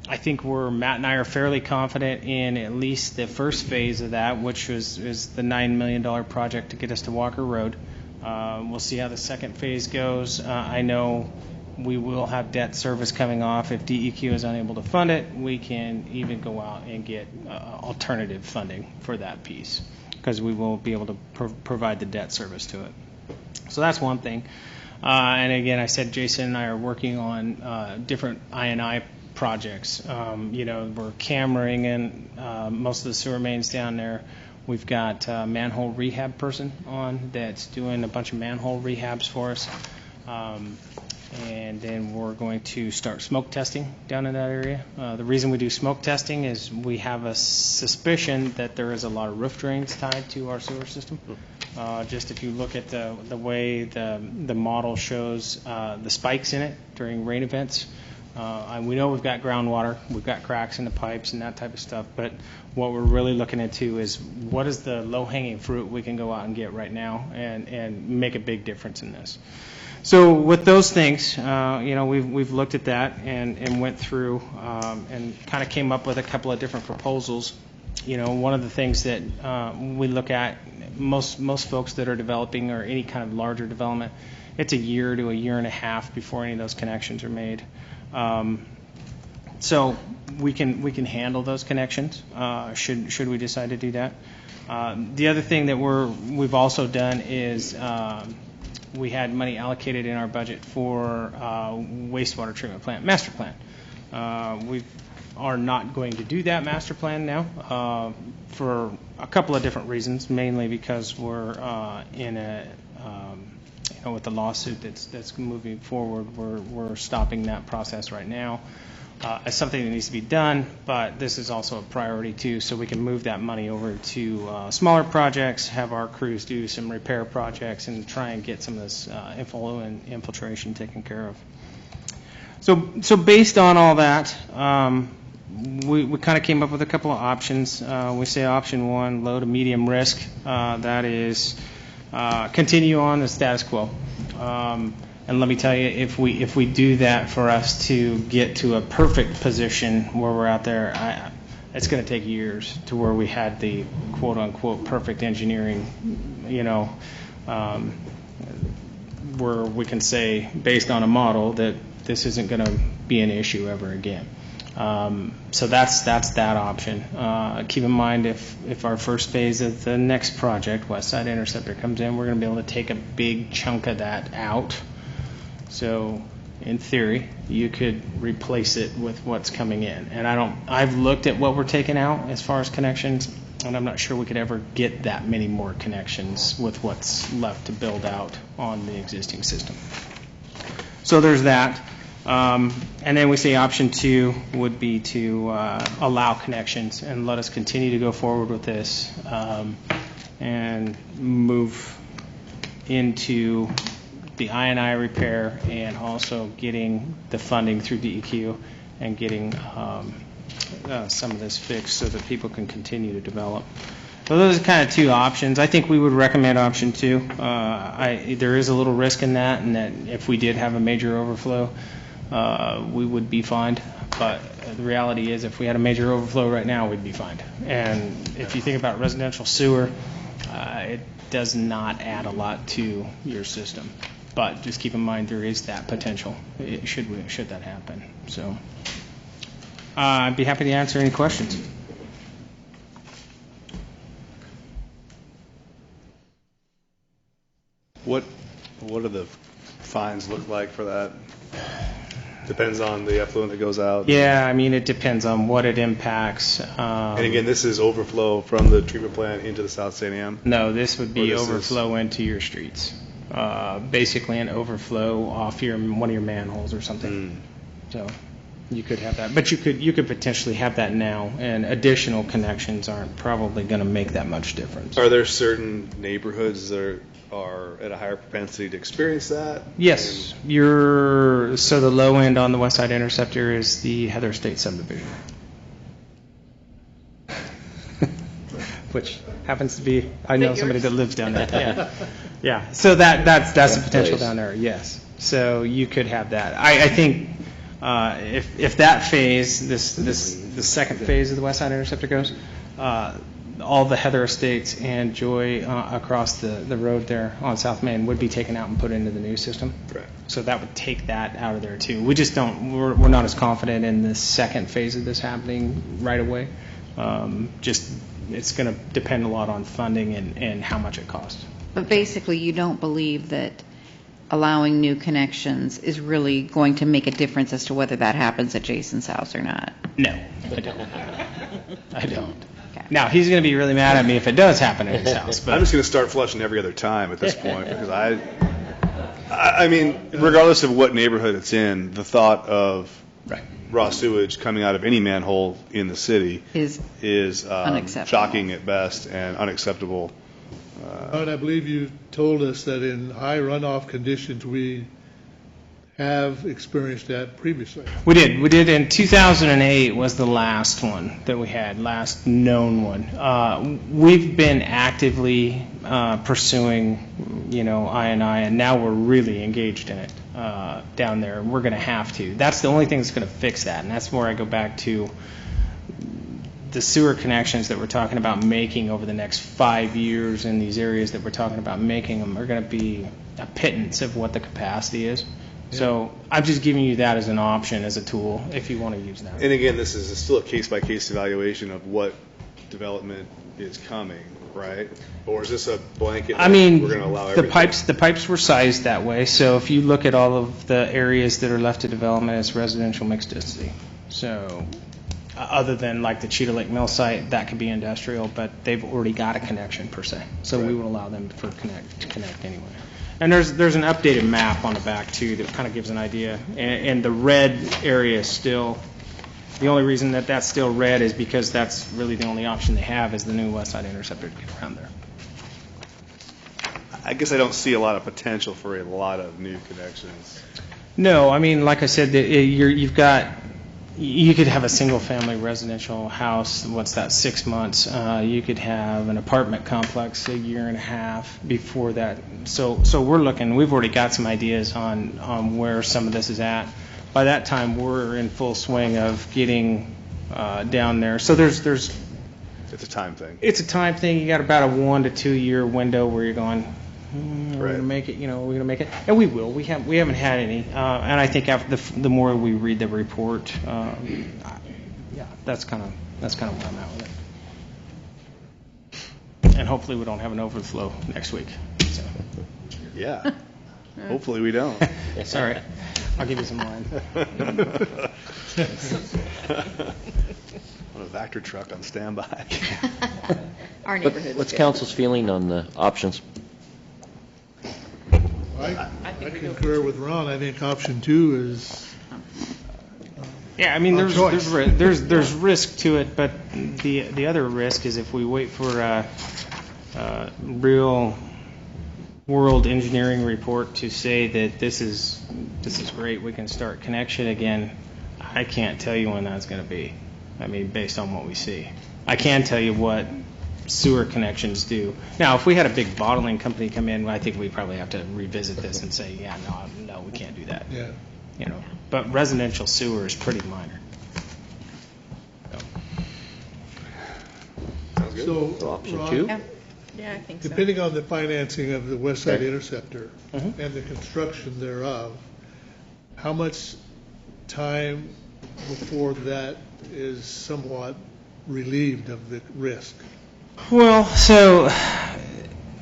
I think Matt and I are fairly confident in at least the first phase of that, which is the $9 million project to get us to Walker Road. We'll see how the second phase goes. I know we will have debt service coming off. If DEQ is unable to fund it, we can even go out and get alternative funding for that piece, because we will be able to provide the debt service to it. So that's one thing. And again, I said Jason and I are working on different I&I projects. We're cammering in most of the sewer mains down there. We've got a manhole rehab person on that's doing a bunch of manhole rehabs for us. And then we're going to start smoke testing down in that area. The reason we do smoke testing is we have a suspicion that there is a lot of roof drains tied to our sewer system. Just if you look at the way the model shows the spikes in it during rain events, we know we've got groundwater, we've got cracks in the pipes and that type of stuff, but what we're really looking into is what is the low-hanging fruit we can go out and get right now and make a big difference in this. So with those things, we've looked at that and went through and kind of came up with a couple of different proposals. One of the things that we look at, most folks that are developing or any kind of larger development, it's a year to a year and a half before any of those connections are made. So we can handle those connections should we decide to do that. The other thing that we've also done is we had money allocated in our budget for wastewater treatment plant master plan. We are not going to do that master plan now for a couple of different reasons, mainly because we're in a with the lawsuit that's moving forward, we're stopping that process right now. It's something that needs to be done, but this is also a priority too, so we can move that money over to smaller projects, have our crews do some repair projects, and try and get some of this influent infiltration taken care of. So based on all that, we kind of came up with a couple of options. We say option one, low to medium risk. That is continue on the status quo. And let me tell you, if we do that, for us to get to a perfect position where we're out there, it's going to take years to where we had the quote unquote perfect engineering, where we can say based on a model that this isn't going to be an issue ever again. So that's that option. Keep in mind, if our first phase of the next project, West Side Interceptor, comes in, we're going to be able to take a big chunk of that out. So in theory, you could replace it with what's coming in. And I've looked at what we're taking out as far as connections, and I'm not sure we could ever get that many more connections with what's left to build out on the existing system. So there's that. And then we say option two would be to allow connections and let us continue to go forward with this and move into the I&I repair and also getting the funding through DEQ and getting some of this fixed so that people can continue to develop. So those are kind of two options. I think we would recommend option two. There is a little risk in that, and that if we did have a major overflow, we would be fined. But the reality is, if we had a major overflow right now, we'd be fined. And if you think about residential sewer, it does not add a lot to your system. But just keep in mind there is that potential should that happen. So I'd be happy to answer any questions. What do the fines look like for that? Depends on the effluent that goes out. Yeah, I mean, it depends on what it impacts. And again, this is overflow from the treatment plant into the South St. Anne? No, this would be overflow into your streets. Basically an overflow off one of your manholes or something. So you could have that, but you could potentially have that now, and additional connections aren't probably going to make that much difference. Are there certain neighborhoods that are at a higher propensity to experience that? Yes, so the low end on the West Side Interceptor is the Heather Estate subdivision, which happens to be, I know somebody that lives down there. Yeah. So that's the potential down there. Yes. So you could have that. I think if that phase, the second phase of the West Side Interceptor goes, all the Heather Estates and Joy across the road there on South Main would be taken out and put into the new system. Correct. So that would take that out of there too. We just we're not as confident in the second phase of this happening right away. It's going to depend a lot on funding and how much it costs. But basically, you don't believe that allowing new connections is really going to make a difference as to whether that happens at Jason's house or not? No, I don't. I don't. Okay. Now, he's going to be really mad at me if it does happen at his house. But I'm just going to start flushing every other time at this point, because I mean, regardless of what neighborhood it's in, the thought of raw sewage coming out of any manhole in the city is shocking at best and unacceptable. And I believe you told us that in high runoff conditions, we have experienced that previously. We did in 2008 was the last one that we had, last known one. We've been actively pursuing, I&I, and now we're really engaged in it down there. We're going to have to. That's the only thing that's going to fix that, and that's where I go back to the sewer connections that we're talking about making over the next 5 years in these areas that we're talking about making them are going to be a pittance of what the capacity is. So I'm just giving you that as an option, as a tool, if you want to use that. And again, this is still a case-by-case evaluation of what development is coming, right? Or is this a blanket? I mean, we're going to allow everything? the pipes were sized that way. So if you look at all of the areas that are left to development, it's residential mixed density. So other than like the Cheetah Lake Mill site, that could be industrial, but they've already got a connection per se. So we would allow them to connect anyway. And there's an updated map on the back too that kind of gives an idea. And the red area is still, the only reason that that's still red is because that's really the only option they have is the new West Side Interceptor to get around there. I guess I don't see a lot of potential for a lot of new connections. No, I mean, like I said, you could have a single-family residential house, what's that, 6 months. You could have an apartment complex a year and a half before that. So we're looking, we've already got some ideas on where some of this is at. By that time, we're in full swing of getting down there. So there's It's a time thing. It's a time thing. You got about a 1 to 2 year window where you're going, we're going to make it, we're going to make it. And we will. We haven't had any. And I think after the more we read the report, that's kind of where I'm at with it. And hopefully we don't have an overflow next week. So. Yeah. Hopefully we don't. Sorry. I'll give you some wine. On a Vector truck on standby. Our neighborhood. What's council's feeling on the options? I concur with Ron. I think option 2 is. Yeah, I mean, Our choice. there's risk to it, but the other risk is if we wait for a real world engineering report to say that this is great, we can start connection again. I can't tell you when that's going to be. I mean, based on what we see, I can tell you what sewer connections do. Now, if we had a big bottling company come in, I think we probably have to revisit this and say, yeah, no, we can't do that. Yeah. But residential sewer is pretty minor. Sounds good. So, option Ron, 2? Yeah, I think so. depending on the financing of the West Side Okay. Interceptor and the construction thereof, how much time before that is somewhat relieved of the risk? Well, so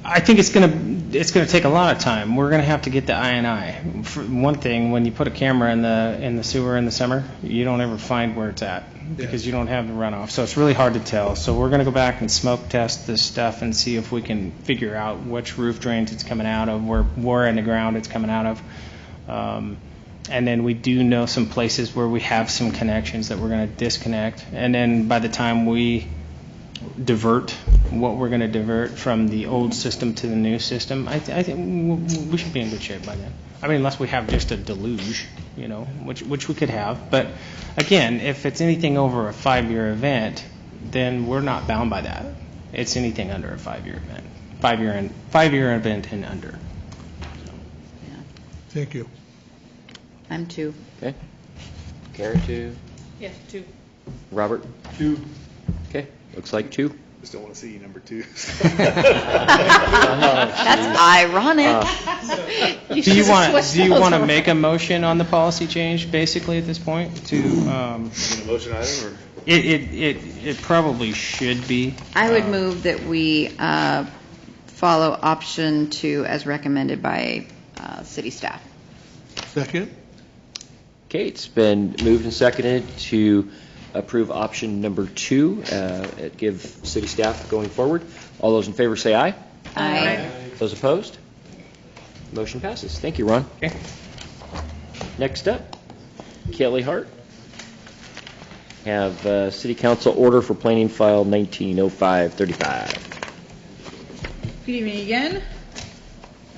I think it's going to take a lot of time. We're going to have to get the I&I. For one thing, when you put a camera in the sewer in the summer, you don't ever find where it's at because you don't have the runoff. So it's really hard to tell. So we're going to go back and smoke test this stuff and see if we can figure out which roof drains it's coming out of, where in the ground it's coming out of. And then we do know some places where we have some connections that we're going to disconnect. And then by the time we divert what we're going to divert from the old system to the new system, I think we should be in good shape by then. I mean, unless we have just a deluge, which we could have. But again, if it's anything over a 5-year event, then we're not bound by that. It's anything under a 5-year event, 5-year event and under. Thank you. I'm 2. Okay. Karen, 2. Yes, 2. Robert? 2. Okay. Looks like 2. Just don't want to see number 2. That's ironic. Do you want to make a motion on the policy change basically at this point to a motion item or? It probably should be. I would move that we follow option 2 as recommended by city staff. Second? Okay, it's been moved and seconded to approve option number 2, give city staff going forward. All those in favor say aye. Aye. Those opposed? Motion passes. Thank you, Ron. Okay. Next up, Kelly Hart. Have City Council order for planning file 190535. Good evening again. I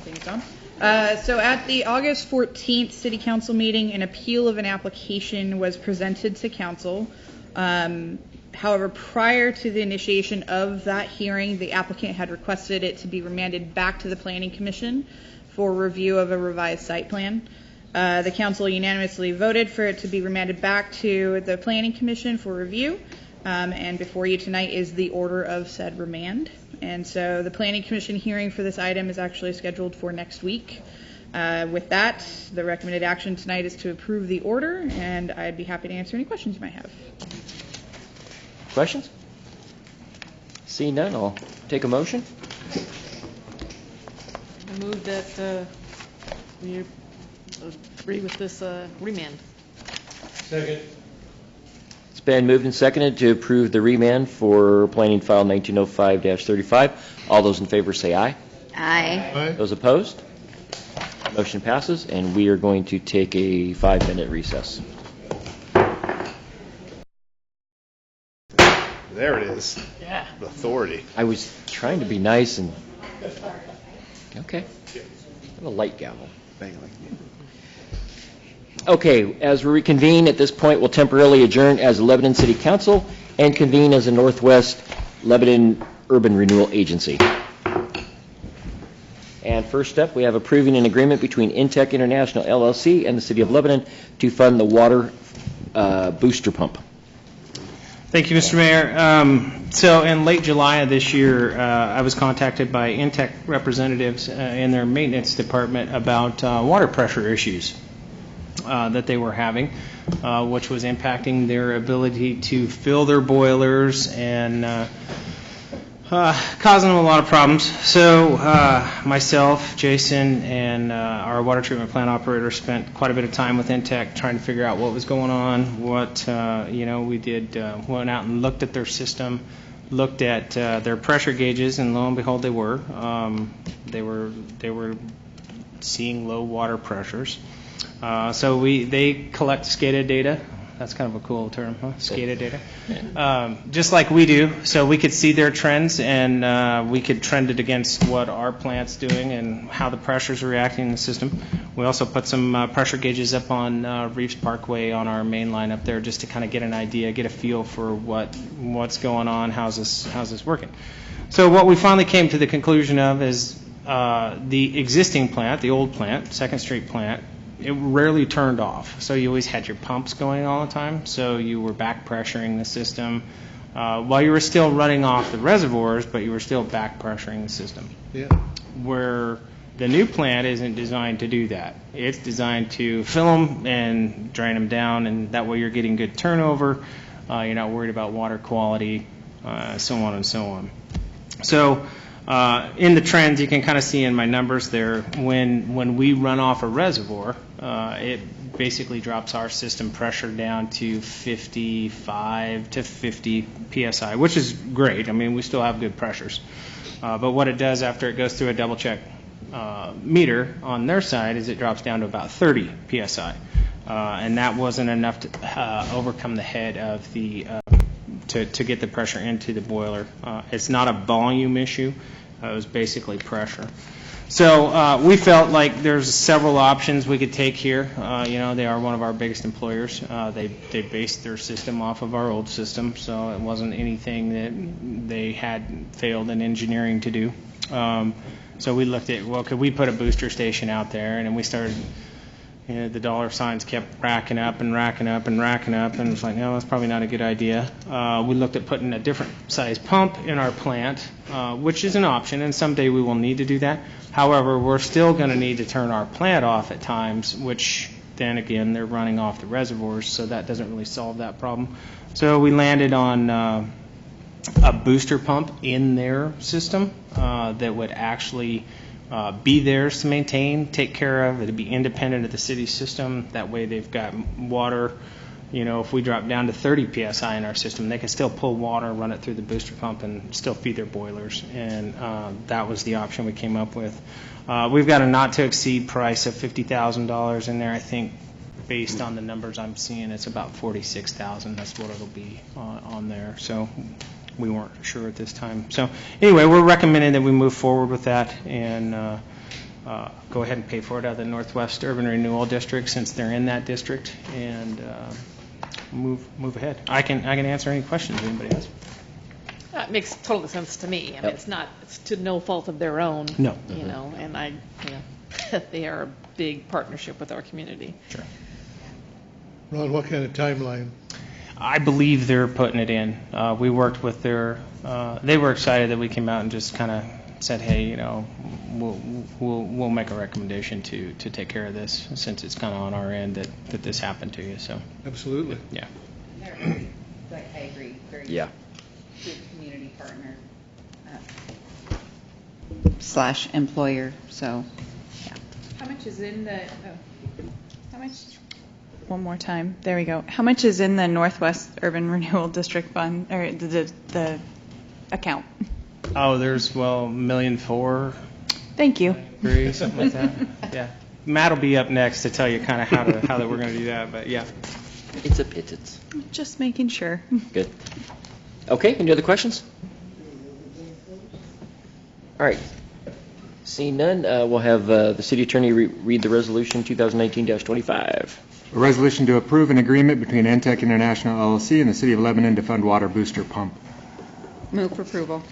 think it's on. So at the August 14th City Council meeting, an appeal of an application was presented to council. However, prior to the initiation of that hearing, the applicant had requested it to be remanded back to the Planning Commission for review of a revised site plan. The council unanimously voted for it to be remanded back to the Planning Commission for review. And before you tonight is the order of said remand. And so the Planning Commission hearing for this item is actually scheduled for next week. With that, the recommended action tonight is to approve the order, and I'd be happy to answer any questions you might have. Questions? Seeing none, I'll take a motion. I move that we agree with this remand. Second. It's been moved and seconded to approve the remand for planning file 1905-35. All those in favor say aye. Aye. Those opposed? Motion passes, and we are going to take a 5-minute recess. There it is. Yeah. The authority. I was trying to be nice and... Okay. I have a light gavel. Bang like me. Okay, as we reconvene at this point, we'll temporarily adjourn as the Lebanon City Council and convene as the Northwest Lebanon Urban Renewal Agency. And first up, we have approving an agreement between Intech International LLC and the City of Lebanon to fund the water booster pump. Thank you, Mr. Mayor. So in late July of this year, I was contacted by Intech representatives in their maintenance department about water pressure issues that they were having, which was impacting their ability to fill their boilers and causing them a lot of problems. So myself, Jason, and our water treatment plant operator spent quite a bit of time with Intech trying to figure out what was going on. We did went out and looked at their system, looked at their pressure gauges, and lo and behold, they were seeing low water pressures. So they collect SCADA data. That's kind of a cool term, huh? SCADA data. Just like we do. So we could see their trends, and we could trend it against what our plant's doing and how the pressures are reacting in the system. We also put some pressure gauges up on Reeves Parkway on our main line up there just to kind of get an idea, get a feel for what's going on, how's this working. So what we finally came to the conclusion of is the existing plant, the old plant, 2nd Street plant, it rarely turned off. So you always had your pumps going all the time. So you were back pressuring the system while you were still running off the reservoirs, but you were still back pressuring the system. Yeah. Where the new plant isn't designed to do that. It's designed to fill them and drain them down, and that way you're getting good turnover. You're not worried about water quality, so on and so on. So in the trends, you can kind of see in my numbers there, when we run off a reservoir, it basically drops our system pressure down to 55 to 50 psi, which is great. I mean, we still have good pressures. But what it does after it goes through a double check meter on their side is it drops down to about 30 psi. And that wasn't enough to overcome the head of the to get the pressure into the boiler. It's not a volume issue. It was basically pressure. So we felt like there's several options we could take here. They are one of our biggest employers. They based their system off of our old system, so it wasn't anything that they had failed in engineering to do. So we looked at, well, could we put a booster station out there? And then we started, the dollar signs kept racking up, and it was like, no, that's probably not a good idea. We looked at putting a different size pump in our plant, which is an option, and someday we will need to do that. However, we're still going to need to turn our plant off at times, which then again, they're running off the reservoirs, so that doesn't really solve that problem. So we landed on a booster pump in their system that would actually be theirs to maintain, take care of. It'd be independent of the city system. That way they've got water. If we drop down to 30 psi in our system, they can still pull water, run it through the booster pump, and still feed their boilers. And that was the option we came up with. We've got a not-to-exceed price of $50,000 in there. I think based on the numbers I'm seeing, it's about $46,000. That's what it'll be on there. So we weren't sure at this time. So anyway, we're recommending that we move forward with that, and go ahead and pay for it out of the Northwest Urban Renewal District since they're in that district, and move ahead. I can answer any questions anybody has. That makes total sense to me. I mean, it's to no fault of their own. No. You know, and they are a big partnership with our community. Sure. Ron, what kind of timeline? I believe they're putting it in. We worked with they were excited that we came out and just kind of said, hey, you know, we'll make a recommendation to take care of this since it's kind of on our end that this happened to you. So absolutely, yeah. I agree. Very yeah. good community partner / employer. So yeah. How much is in the? How much? One more time. There we go. How much is in the Northwest Urban Renewal District Fund, or the account? Oh, there's $1.4 million. Thank you. Something like that. Yeah. Matt will be up next to tell you kind of how that we're going to do that. But yeah. It's a pittance. Just making sure. Good. Okay. Any other questions? All right. Seeing none, we'll have the city attorney read the resolution 2019-25. A resolution to approve an agreement between Entech International LLC and the City of Lebanon to fund water booster pump. Move for approval.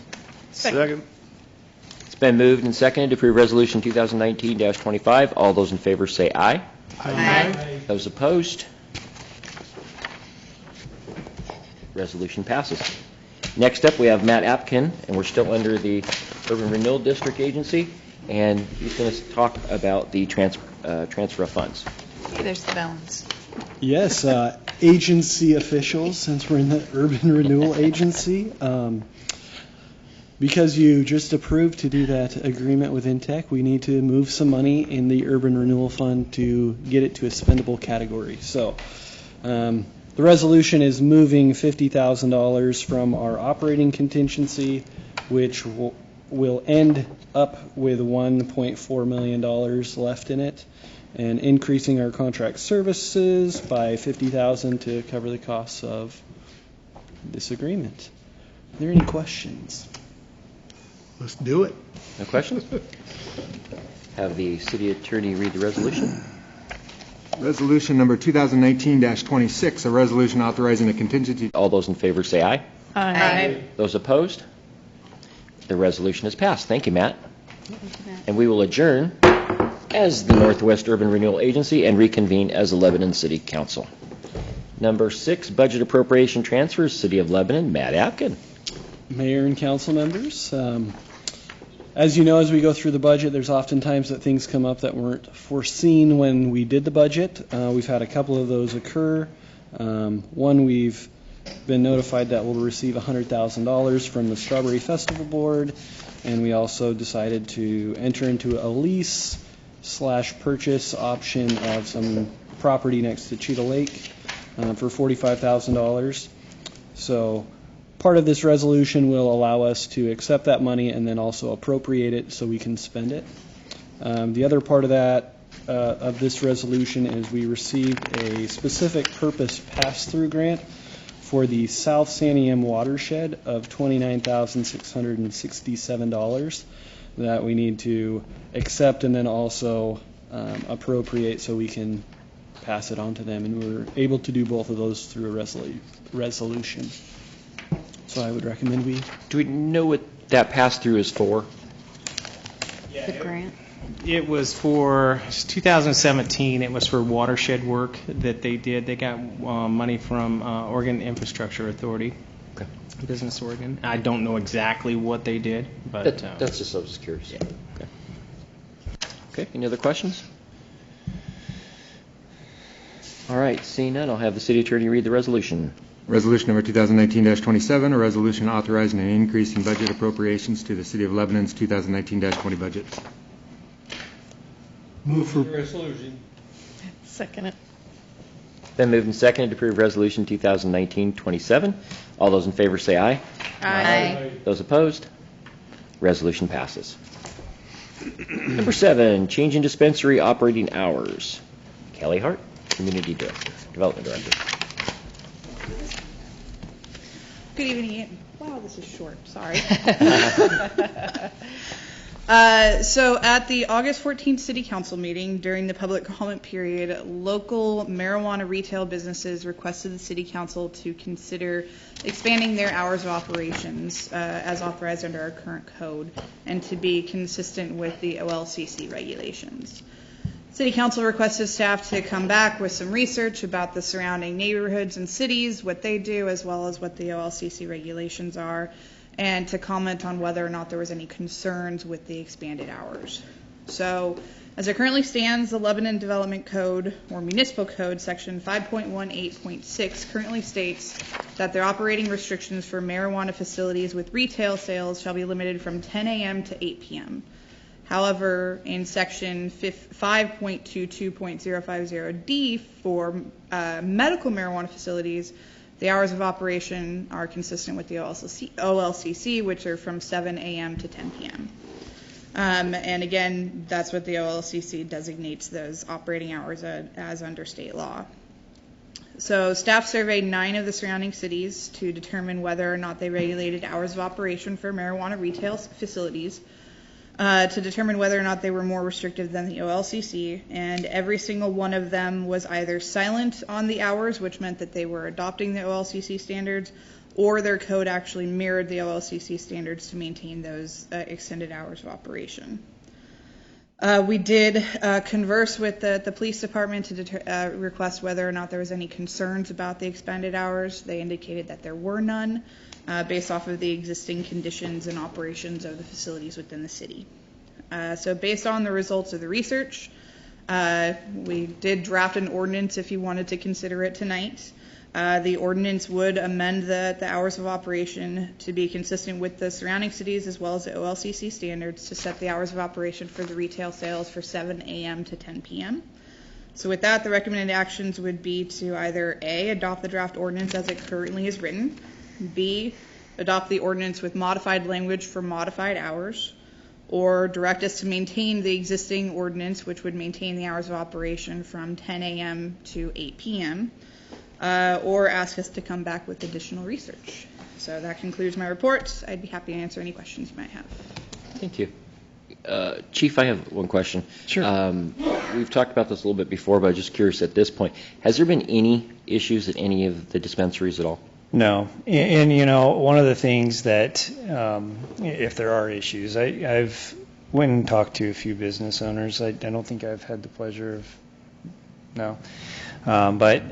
Second. It's been moved and seconded to approve resolution 2019-25. All those in favor say aye. Aye. Those opposed? Resolution passes. Next up, we have Matt Apkin, and we're still under the Urban Renewal District Agency, and he's going to talk about the transfer of funds. Hey, there's the balance. Yes, agency officials, since we're in the Urban Renewal Agency, because you just approved to do that agreement with Intech, we need to move some money in the Urban Renewal Fund to get it to a spendable category. So the resolution is moving $50,000 from our operating contingency, which will end up with $1.4 million left in it, and increasing our contract services by $50,000 to cover the costs of this agreement. Are there any questions? Let's do it. No questions? Have the city attorney read the resolution. Resolution number 2019-26, a resolution authorizing a contingency. All those in favor say aye. Aye. Those opposed? The resolution is passed. Thank you, Matt. And we will adjourn as the Northwest Urban Renewal Agency and reconvene as the Lebanon City Council. Number 6, budget appropriation transfers, City of Lebanon, Matt Apkin. Mayor and council members, as you know, as we go through the budget, there's oftentimes that things come up that weren't foreseen when we did the budget. We've had a couple of those occur. One, we've been notified that we'll receive $100,000 from the Strawberry Festival Board, and we also decided to enter into a lease/purchase option of some property next to Cheetah Lake for $45,000. So part of this resolution will allow us to accept that money and then also appropriate it so we can spend it. The other part of that, of this resolution, is we received a specific purpose pass-through grant for the South Santiam watershed of $29,667 that we need to accept and then also appropriate so we can pass it on to them. And we're able to do both of those through a resolution. So I would recommend we... Do we know what that pass-through is for? The grant. It was for 2017. It was for watershed work that they did. They got money from Oregon Infrastructure Authority, okay. Business Oregon. I don't know exactly what they did, but that's just I was just curious. Yeah. Okay. Any other questions? All right. Seeing none, I'll have the city attorney read the resolution. Resolution number 2019-27, a resolution authorizing an increase in budget appropriations to the City of Lebanon's 2019-20 budget. Move for resolution. Second it. Then moved and seconded to approve resolution 2019-27. All those in favor say aye. Aye. Those opposed? Resolution passes. Number 7, change in dispensary operating hours. Kelly Hart, Community Development Director. Good evening. Wow, this is short. Sorry. So at the August 14th City Council meeting, during the public comment period, local marijuana retail businesses requested the City Council to consider expanding their hours of operations as authorized under our current code and to be consistent with the OLCC regulations. City Council requested staff to come back with some research about the surrounding neighborhoods and cities, what they do, as well as what the OLCC regulations are, and to comment on whether or not there was any concerns with the expanded hours. So, as it currently stands, the Lebanon Development Code, or Municipal Code, Section 5.18.6 currently states that the operating restrictions for marijuana facilities with retail sales shall be limited from 10 a.m. to 8 p.m. However, in Section 5.22.050D for medical marijuana facilities, the hours of operation are consistent with the OLCC, which are from 7 a.m. to 10 p.m. And again, that's what the OLCC designates those operating hours as under state law. So staff surveyed 9 of the surrounding cities to determine whether or not they regulated hours of operation for marijuana retail facilities, to determine whether or not they were more restrictive than the OLCC, and every single one of them was either silent on the hours, which meant that they were adopting the OLCC standards, or their code actually mirrored the OLCC standards to maintain those extended hours of operation. We did converse with the police department to request whether or not there was any concerns about the expanded hours. They indicated that there were none, based off of the existing conditions and operations of the facilities within the city. So based on the results of the research, we did draft an ordinance if you wanted to consider it tonight. The ordinance would amend the hours of operation to be consistent with the surrounding cities as well as the OLCC standards to set the hours of operation for the retail sales for 7 a.m. to 10 p.m. So with that, the recommended actions would be to either A, adopt the draft ordinance as it currently is written, B, adopt the ordinance with modified language for modified hours, or direct us to maintain the existing ordinance, which would maintain the hours of operation from 10 a.m. to 8 p.m., or ask us to come back with additional research. So that concludes my report. I'd be happy to answer any questions you might have. Thank you. Chief, I have one question. Sure. We've talked about this a little bit before, but I'm just curious at this point, has there been any issues at any of the dispensaries at all? No, and you know, one of the things that, if there are issues, I've went and talked to a few business owners. I don't think I've had the pleasure of, no. But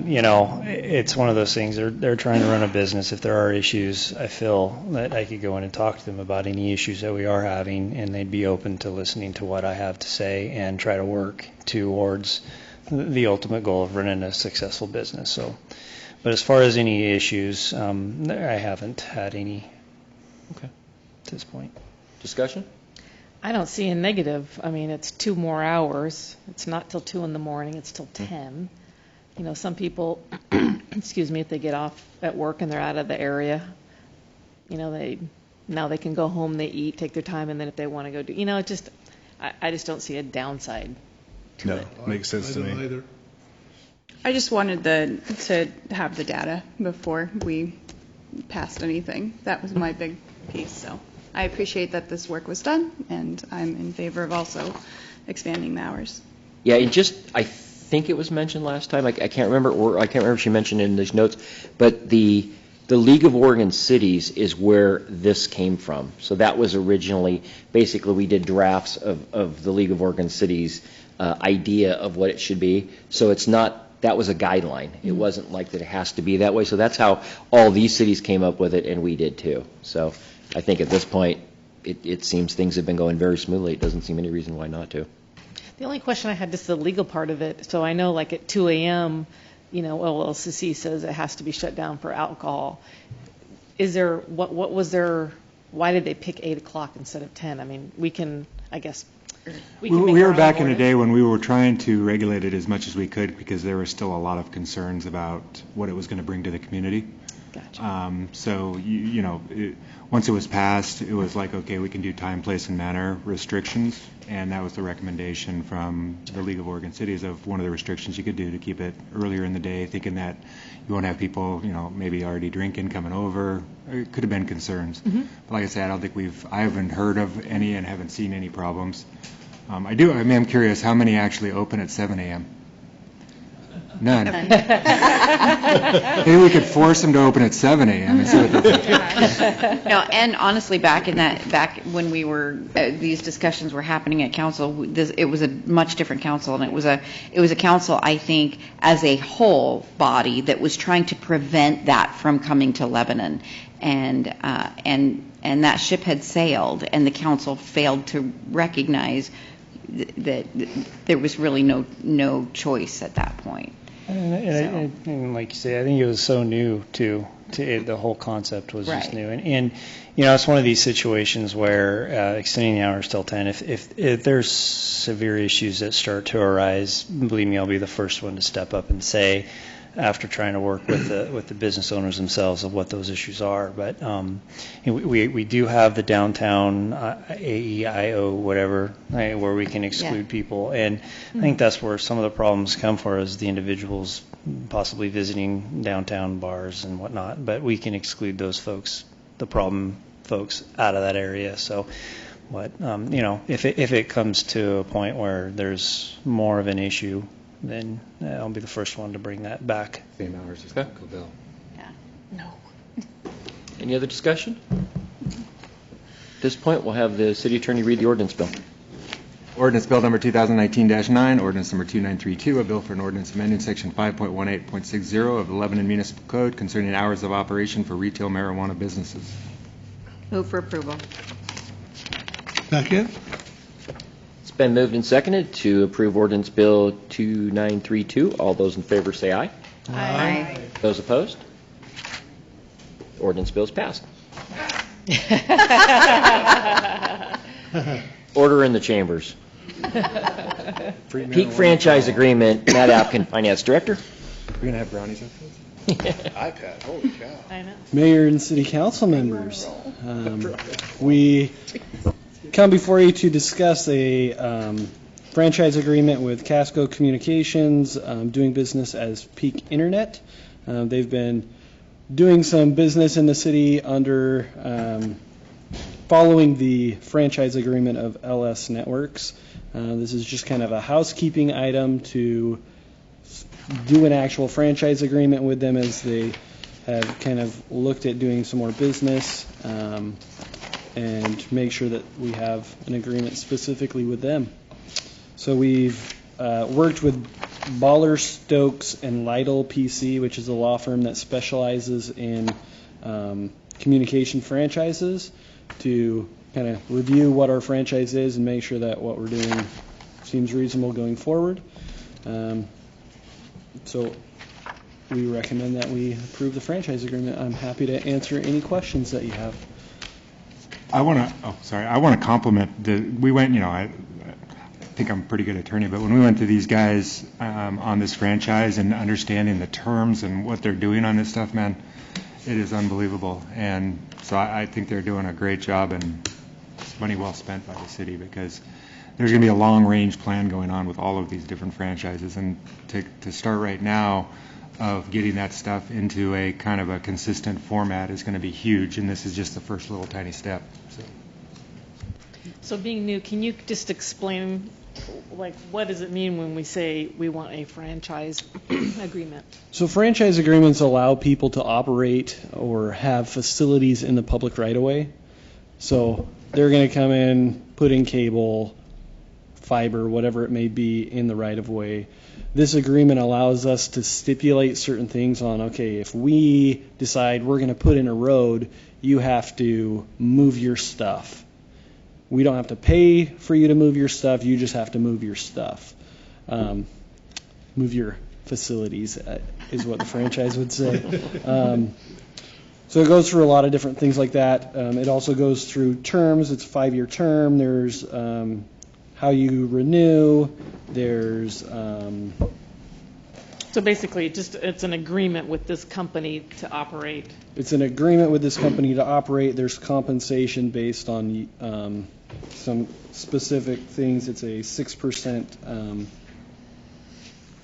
you know, it's one of those things. They're trying to run a business. If there are issues, I feel that I could go in and talk to them about any issues that we are having, and they'd be open to listening to what I have to say and try to work towards the ultimate goal of running a successful business. So, but as far as any issues, I haven't had any. Okay. At this point. Discussion? I don't see a negative. I mean, it's 2 more hours. It's not till 2 in the morning. It's till 10. You know, some people, excuse me, if they get off at work and they're out of the area, you know, now they can go home, they eat, take their time, and then if they want to go do, you know, it just, I just don't see a downside to it. No, makes sense to me. Either. I just wanted to have the data before we passed anything. That was my big piece. So I appreciate that this work was done, and I'm in favor of also expanding the hours. Yeah, it just, I think it was mentioned last time. I can't remember, or I can't remember if she mentioned it in these notes, but the League of Oregon Cities is where this came from. So that was originally, basically we did drafts of the League of Oregon Cities idea of what it should be. So it's not, that was a guideline. It wasn't like that it has to be that way. So that's how all these cities came up with it, and we did too. So I think at this point, it seems things have been going very smoothly. It doesn't seem any reason why not to. The only question I had is the legal part of it. So I know like at 2 a.m., you know, OLCC says it has to be shut down for alcohol. Is there, what was there, why did they pick 8 o'clock instead of 10? I mean, we can, I guess, we were back in the day when we were trying to regulate it as much as we could because there was still a lot of concerns about what it was going to bring to the community. Gotcha. So, once it was passed, it was like, okay, we can do time, place, and manner restrictions, and that was the recommendation from the League of Oregon Cities of one of the restrictions you could do to keep it earlier in the day, thinking that you won't have people, maybe already drinking, coming over. It could have been concerns. But like I said, I haven't heard of any and haven't seen any problems. I'm curious, how many actually open at 7 a.m.? None. Maybe we could force them to open at 7 a.m. and see what they think. No, and honestly, back when we were these discussions were happening at council, it was a much different council, and it was a council, I think, as a whole body that was trying to prevent that from coming to Lebanon, and that ship had sailed, and the council failed to recognize that there was really no choice at that point. And like you say, I think it was so new too. The whole concept was just Right. new, and it's one of these situations where extending the hours till 10. If there's severe issues that start to arise, believe me, I'll be the first one to step up and say, after trying to work with the business owners themselves, of what those issues are. But we do have the downtown AEIO whatever, right, where we can exclude people, and I think that's where some of the problems come for, is the individuals possibly visiting downtown bars and whatnot. But we can exclude those folks, the problem folks, out of that area. So, but if it comes to a point where there's more of an issue, then I'll be the first one to bring that back. Same hours as Taco Bell. No. Any other discussion? At this point, we'll have the city attorney read the ordinance bill. Ordinance Bill Number 2019-9, Ordinance Number 2932, a bill for an ordinance amending Section 5.18.60 of the Lebanon Municipal Code concerning hours of operation for retail marijuana businesses. Move for approval. Second? It's been moved and seconded to approve ordinance bill 2932. All those in favor say aye. Aye. Those opposed? Ordinance bill is passed. Order in the chambers. Peak franchise agreement, Matt Apkin, Finance Director. We're going to have brownies after this? iPad, holy cow. I know. Mayor and City Council members, we come before you to discuss a franchise agreement with Casco Communications, doing business as Peak Internet. They've been doing some business in the city under following the franchise agreement of LS Networks. This is just kind of a housekeeping item to do an actual franchise agreement with them, as they have kind of looked at doing some more business, and make sure that we have an agreement specifically with them. So we've worked with Baller, Stokes, and Lytle PC, which is a law firm that specializes in communication franchises, to kind of review what our franchise is and make sure that what we're doing seems reasonable going forward. So we recommend that we approve the franchise agreement. I'm happy to answer any questions that you have. I want to compliment we went, I think I'm a pretty good attorney, but when we went to these guys on this franchise and understanding the terms and what they're doing on this stuff, man, it is unbelievable. And so I think they're doing a great job, and it's money well spent by the city, because there's going to be a long-range plan going on with all of these different franchises. And to start right now of getting that stuff into a kind of a consistent format is going to be huge, and this is just the first little tiny step. So being new, can you just explain, what does it mean when we say we want a franchise agreement? So franchise agreements allow people to operate or have facilities in the public right-of-way. So they're going to come in, put in cable, fiber, whatever it may be, in the right-of-way. This agreement allows us to stipulate certain things on, okay, if we decide we're going to put in a road, you have to move your stuff. We don't have to pay for you to move your stuff, you just have to move your stuff. Move your facilities, is what the franchise would say. So it goes through a lot of different things like that. It also goes through terms. It's a 5-year term. There's how you renew. There's So basically, it's an agreement with this company to operate. It's an agreement with this company to operate. There's compensation based on some specific things. It's a 6%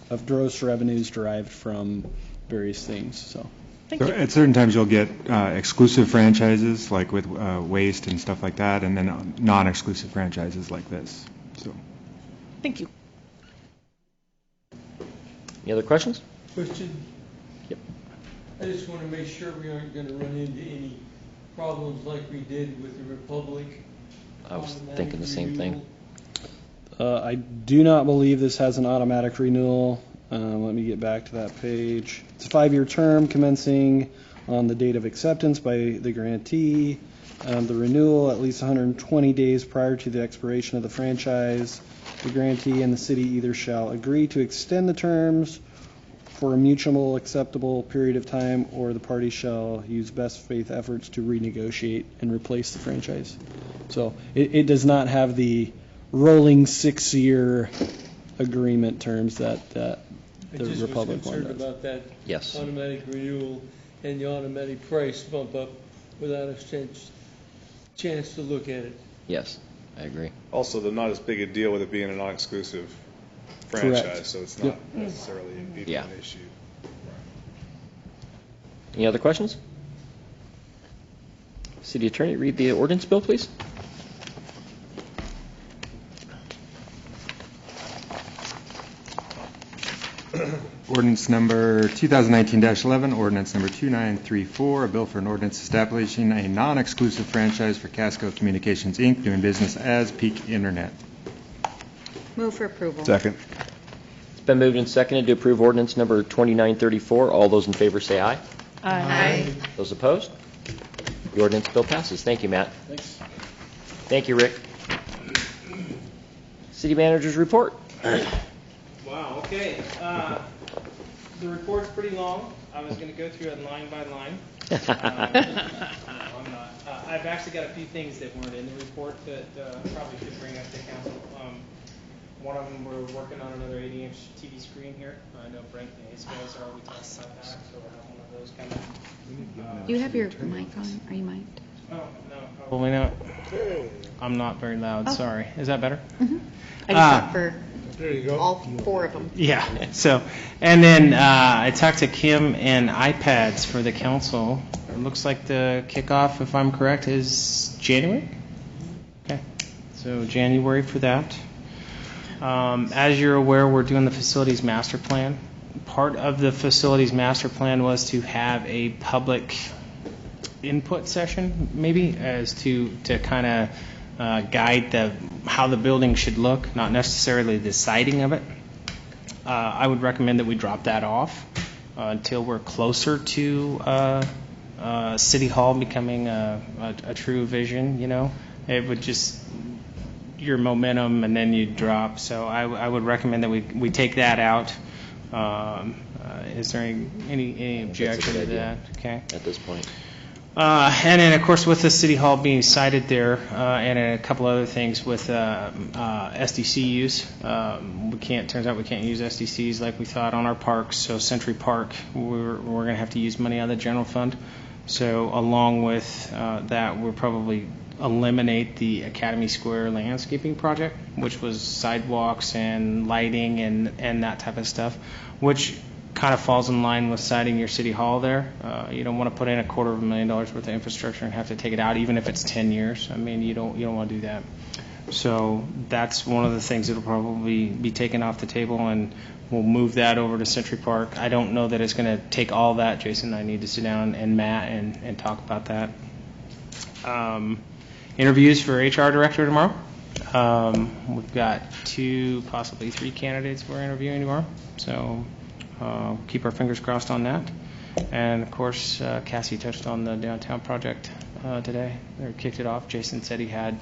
of gross revenues derived from various things. So at certain times you'll get exclusive franchises like with waste and stuff like that, and then non-exclusive franchises like this. So. Thank you. Any other questions? Question? Yep. I just want to make sure we aren't going to run into any problems like we did with the Republic. I was thinking the same thing. I do not believe this has an automatic renewal. Let me get back to that page. It's a 5-year term commencing on the date of acceptance by the grantee. The renewal at least 120 days prior to the expiration of the franchise. The grantee and the city either shall agree to extend the terms for a mutual acceptable period of time, or the parties shall use best faith efforts to renegotiate and replace the franchise. So it does not have the rolling 6-year agreement terms that the Republic one does. I just was concerned about that Yes. automatic renewal and the automatic price bump up without a chance to look at it. Yes, I agree. Also, they're not as big a deal with it being a non-exclusive franchise, Correct. so it's not necessarily even Yeah. an issue. Any other questions? City Attorney, read the ordinance bill, please. Ordinance number 2019-11, ordinance number 2934, a bill for an ordinance establishing a non-exclusive franchise for Casco Communications, Inc., doing business as Peak Internet. Move for approval. Second. It's been moved and seconded to approve ordinance number 2934. All those in favor say aye. Aye. Those opposed? The ordinance bill passes. Thank you, Matt. Thanks. Thank you, Rick. City Manager's report. Wow, okay. The report's pretty long. I was going to go through it line by line. No, I'm not. I've actually got a few things that weren't in the report that probably should bring up to council. One of them, we're working on another 80-inch TV screen here. I know Frank and Ace guys are. We talked about that, so we'll have one of those coming. You have your mic on? Are you mic'd? Oh, no, probably not. I'm not very loud, sorry. Is that better? I just thought for There you go. all 4 of them. Yeah, so, and then I talked to Kim and iPads for the council. It looks like the kickoff, if I'm correct, is January? Okay, so January for that. As you're aware, we're doing the facilities master plan. Part of the facilities master plan was to have a public input session, maybe, as to kind of guide how the building should look, not necessarily the siding of it. I would recommend that we drop that off until we're closer to City Hall becoming a true vision, you know. It would just, your momentum, and then you drop. So I would recommend that we take that out. Is there any objection to that? Okay. At this point. And then, of course, with the City Hall being sited there, and a couple other things with SDC use, turns out we can't use SDCs like we thought on our parks. So Century Park, we're going to have to use money out of the general fund. So along with that, we'll probably eliminate the Academy Square landscaping project, which was sidewalks and lighting and that type of stuff, which kind of falls in line with siding your city hall there. You don't want to put in $250,000 worth of infrastructure and have to take it out, even if it's 10 years. I mean, you don't want to do that. So that's one of the things that will probably be taken off the table, and we'll move that over to Century Park. I don't know that it's going to take all that. Jason and I need to sit down, and Matt, and talk about that. Interviews for HR director tomorrow. We've got 2, possibly 3 candidates we're interviewing tomorrow. So keep our fingers crossed on that. And of course, Cassie touched on the downtown project today. They kicked it off. Jason said he had,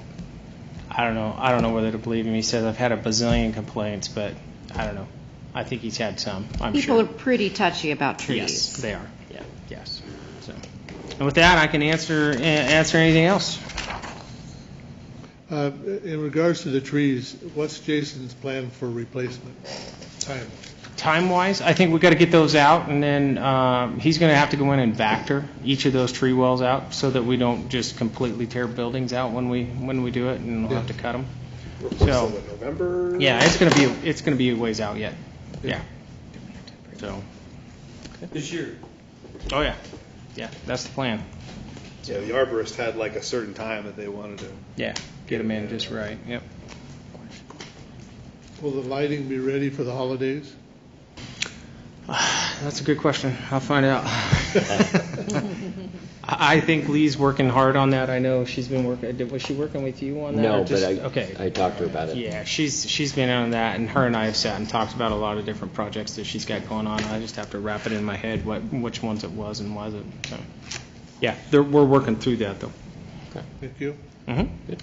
I don't know whether to believe him. He said, I've had a bazillion complaints, but I don't know. I think he's had some, I'm People sure. are pretty touchy about trees. Yes, they are. Yeah. Yes. So, and with that, I can answer anything else. In regards to the trees, what's Jason's plan for replacement time? Time-wise, I think we've got to get those out, and then he's going to have to go in and vector each of those tree wells out so that we don't just completely tear buildings out when we do it, and we'll have to cut them. So, November? yeah, it's going to be a ways out yet. Yeah. So. This year. Oh yeah, yeah, that's the plan. Yeah, the arborist had like a certain time that they wanted to. Yeah, get them in just right. Yep. Will the lighting be ready for the holidays? That's a good question. I'll find out. I think Lee's working hard on that. I know she's been working. Was she working with you on that? No, or just, but I talked to her about it. Yeah, she's been on that, and her and I have sat and talked about a lot of different projects that she's got going on. I just have to wrap it in my head which ones it was and wasn't. So, yeah, we're working through that though. Okay. Thank you. Good.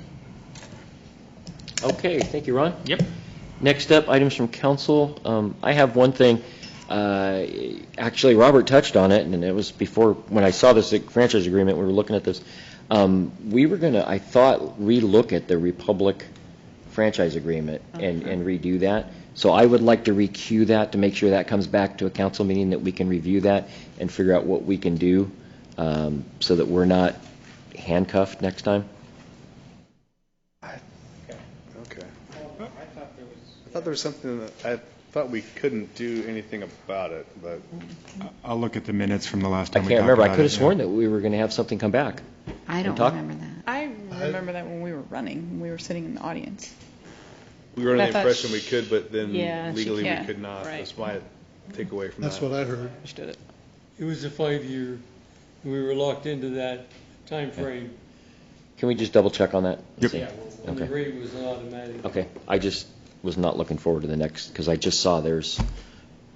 Okay, thank you, Ron. Yep. Next up, items from council. I have one thing. Actually, Robert touched on it, and it was before, when I saw this franchise agreement, we were looking at this. We were going to, I thought, relook at the Republic franchise agreement and redo that. So I would like to recue that to make sure that comes back to a council meeting, that we can review that and figure out what we can do so that we're not handcuffed next time. Okay. I thought there was something that I thought we couldn't do anything about it, but I'll look at the minutes from the last I time we can't talked remember. I about could have it, sworn yeah. that we were going to have something come back. I don't talk? remember that. I remember that when we were running, when we were sitting in the audience. we were under I the thought impression we could, but then Yeah, she legally we can't. could not. Right. That's my takeaway from That's that. what I heard. Understood it. It was a 5-year, we were locked into that time frame. Can we just double check on that? Yep. Yeah, and the Okay. rate was an automatic. Okay, I just was not looking forward to the next, because I just saw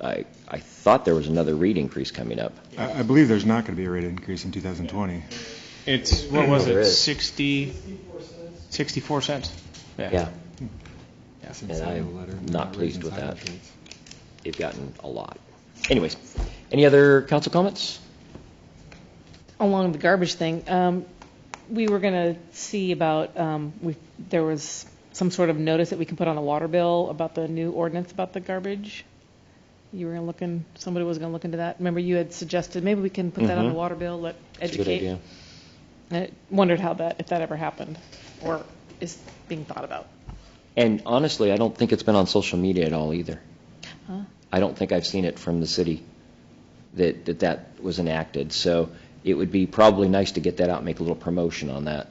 I thought there was another rate increase coming up. I believe there's not going to be a rate increase in 2020. It's, what was There it, is. 64 cents? Yeah, It's and inside I'm the letter, not raising pleased with side that. rates. They've gotten a lot. Anyways, any other council comments? Along the garbage thing, we were going to see about, there was some sort of notice that we can put on a water bill about the new ordinance about the garbage. You were somebody was going to look into that. Remember you had suggested maybe we can put that on the water bill, That's a educate. good idea. I wondered if that ever happened or is being thought about. And honestly, I don't think it's been on social media at all either. Huh? I don't think I've seen it from the city that was enacted. So it would be probably nice to get that out and make a little promotion on that.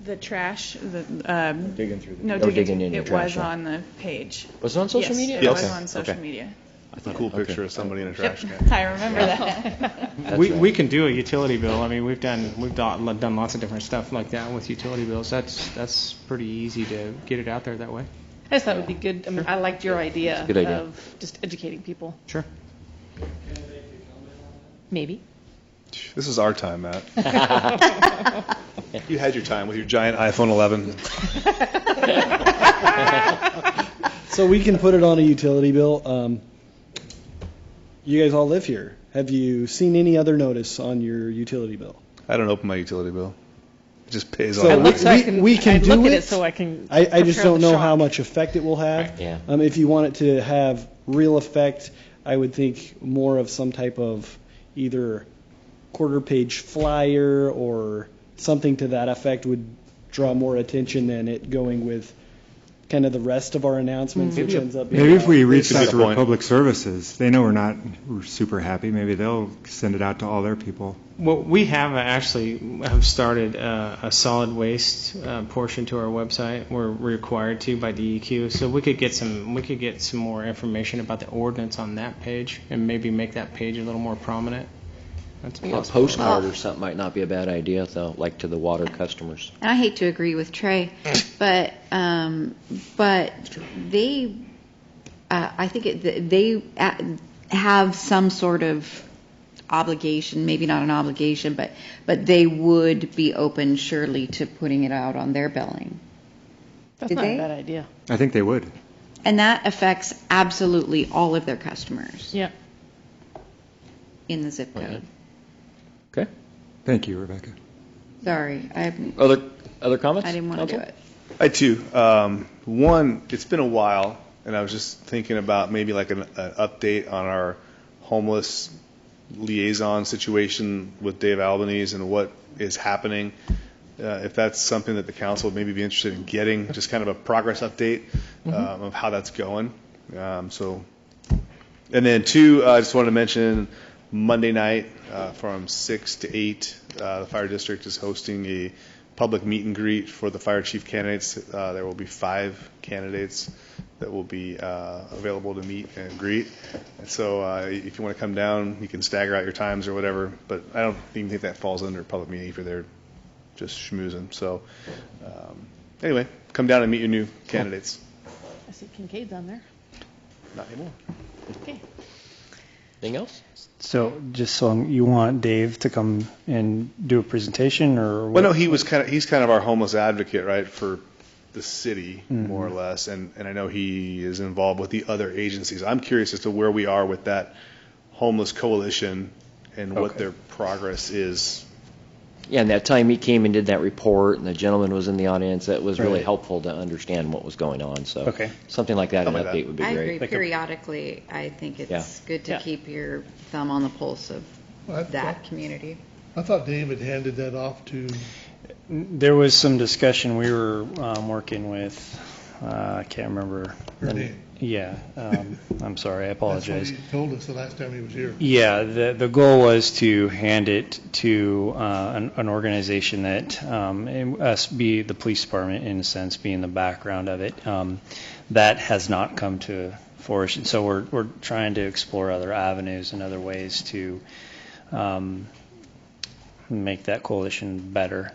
The trash, Digging through the. no, Oh, digging in your it trash, was yeah. on the page. Was it on social Yes, media? it was Okay. on social Okay. media. Cool Okay. picture of somebody in a Yep, trash can. I remember that. That's We, right. we can do a utility bill. I mean, we've done lots of different stuff like that with utility bills. That's pretty easy to get it out there that way. I just thought it would be good. I mean, I liked your idea, Good idea. of just educating people. Sure. Maybe. This is our time, Matt. You had your time with your giant iPhone 11. So we can put it on a utility bill. You guys all live here. Have you seen any other notice on your utility bill? I don't open my utility bill. It just pays So all. we can I'd do look at it. it so I can. I just prepare don't the know shock. how much effect it will have. Yeah. If you want it to have real effect, I would think more of some type of either quarter-page flyer or something to that effect would draw more attention than it going with kind of the rest of our announcements, which ends up being Maybe if we reach That's a out good to point. Republic Services, they know we're super happy. Maybe they'll send it out to all their people. Well, we have started a solid waste portion to our website. We're required to by DEQ, so we could get some more information about the ordinance on that page, and maybe make that page a little more prominent. That's A possible. postcard or something might not be a bad idea, though, like to the water customers. And I hate to agree with Trey, but they, I think they have some sort of obligation, maybe not an obligation, but they would be open surely to putting it out on their billing. That's Did not they? a bad idea. I think they would. And that affects absolutely all of their customers Yeah. in the zip code. Okay. Thank you, Rebecca. Sorry, I Other comments? didn't want to do Council? it. I too. One, it's been a while and I was just thinking about maybe like an update on our homeless liaison situation with Dave Albanese and what is happening. If that's something that the council would maybe be interested in getting, just kind of a progress update of how that's going. And then two, I just wanted to mention Monday night from 6 to 8, the fire district is hosting a public meet and greet for the fire chief candidates. There will be 5 candidates that will be available to meet and greet. And so if you want to come down, you can stagger out your times or whatever, but I don't even think that falls under a public meeting if you're there just schmoozing. So anyway, come down and meet your new candidates. I see Kincaid's on there. Not anymore. Okay. Anything else? So you want Dave to come and do a presentation, or? Well, no, he's kind of our homeless advocate, right, for the city, more or less, and I know he is involved with the other agencies. I'm curious as to where we are with that homeless coalition and what their progress is. Yeah, and that time he came and did that report, and the gentleman was in the audience, that was really helpful to understand what was going on. So something like that, an update would be I great. agree. Periodically, I think it's good to keep your thumb on the pulse of that community. I thought David handed that off to. There was some discussion. We were working with, I can't remember. Her name. Yeah, I'm sorry, I apologize. That's what he told us the last time he was here. Yeah, the goal was to hand it to an organization that, us be the police department in a sense, being the background of it, that has not come to fruition. So we're trying to explore other avenues and other ways to make that coalition better.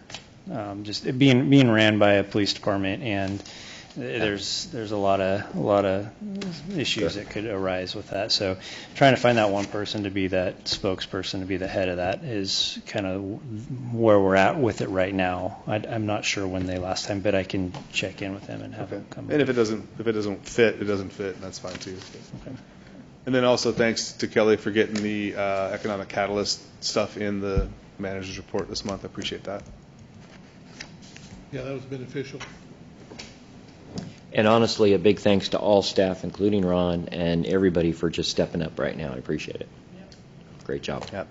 Just it being ran by a police department, and there's a lot of issues that could arise with that. So trying to find that one person to be that spokesperson, to be the head of that, is kind of where we're at with it right now. I'm not sure when they last time, but I can check in with them and have them come. And if it doesn't fit, it doesn't fit, and that's fine too. Okay. And then also thanks to Kelly for getting the economic catalyst stuff in the manager's report this month. I appreciate that. Yeah, that was beneficial. And honestly, a big thanks to all staff, including Ron, and everybody for just stepping up right now. I appreciate it. Great job. Yep.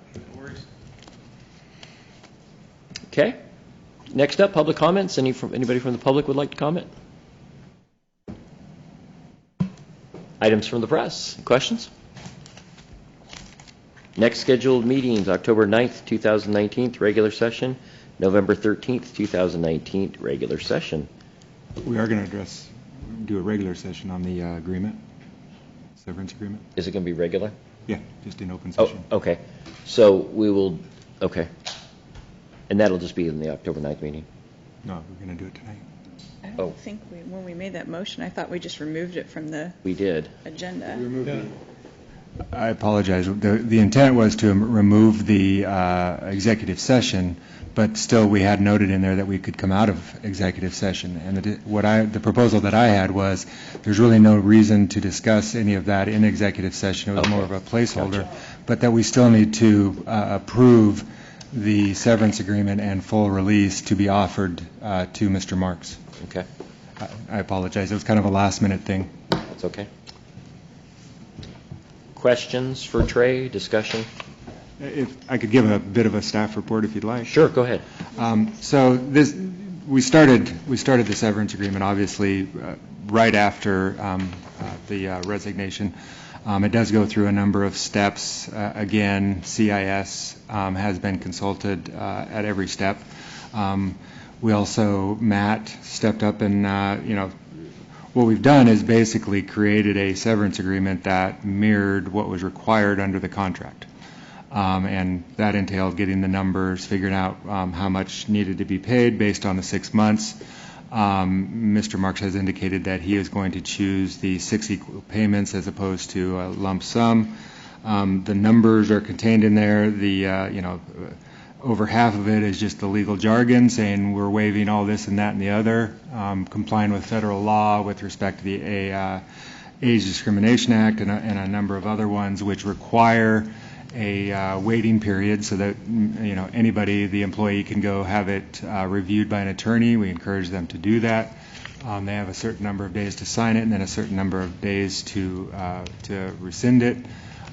Okay. Next up, public comments. Anybody from the public would like to comment? Items from the press. Questions? Next scheduled meetings, October 9th, 2019, regular session. November 13th, 2019, regular session. We are going to do a regular session on the agreement, severance agreement. Is it going to be regular? Yeah, just in open session. Oh, okay. So we will, okay. And that'll just be in the October 9th meeting? No, we're going to do it tonight. I don't think when we made that motion, I thought we just removed it from the We did. agenda. I apologize. The intent was to remove the executive session, but still we had noted in there that we could come out of executive session. And the proposal that I had was there's really no reason to discuss any of that in executive session. It was more of a placeholder, but that we still need to approve the severance agreement and full release to be offered to Mr. Marks. Okay. I apologize. It was kind of a last-minute thing. That's okay. Questions for Trey? Discussion? If I could give a bit of a staff report if you'd like. Sure, go ahead. So we started the severance agreement obviously right after the resignation. It does go through a number of steps. Again, CIS has been consulted at every step. We also, Matt stepped up and, what we've done is basically created a severance agreement that mirrored what was required under the contract. And that entailed getting the numbers, figuring out how much needed to be paid based on the 6 months. Mr. Marks has indicated that he is going to choose the 6 equal payments as opposed to a lump sum. The numbers are contained in there. Over half of it is just the legal jargon saying we're waiving all this and that and the other, complying with federal law with respect to the Age Discrimination Act and a number of other ones which require a waiting period so that anybody, the employee, can go have it reviewed by an attorney. We encourage them to do that. They have a certain number of days to sign it and then a certain number of days to rescind it.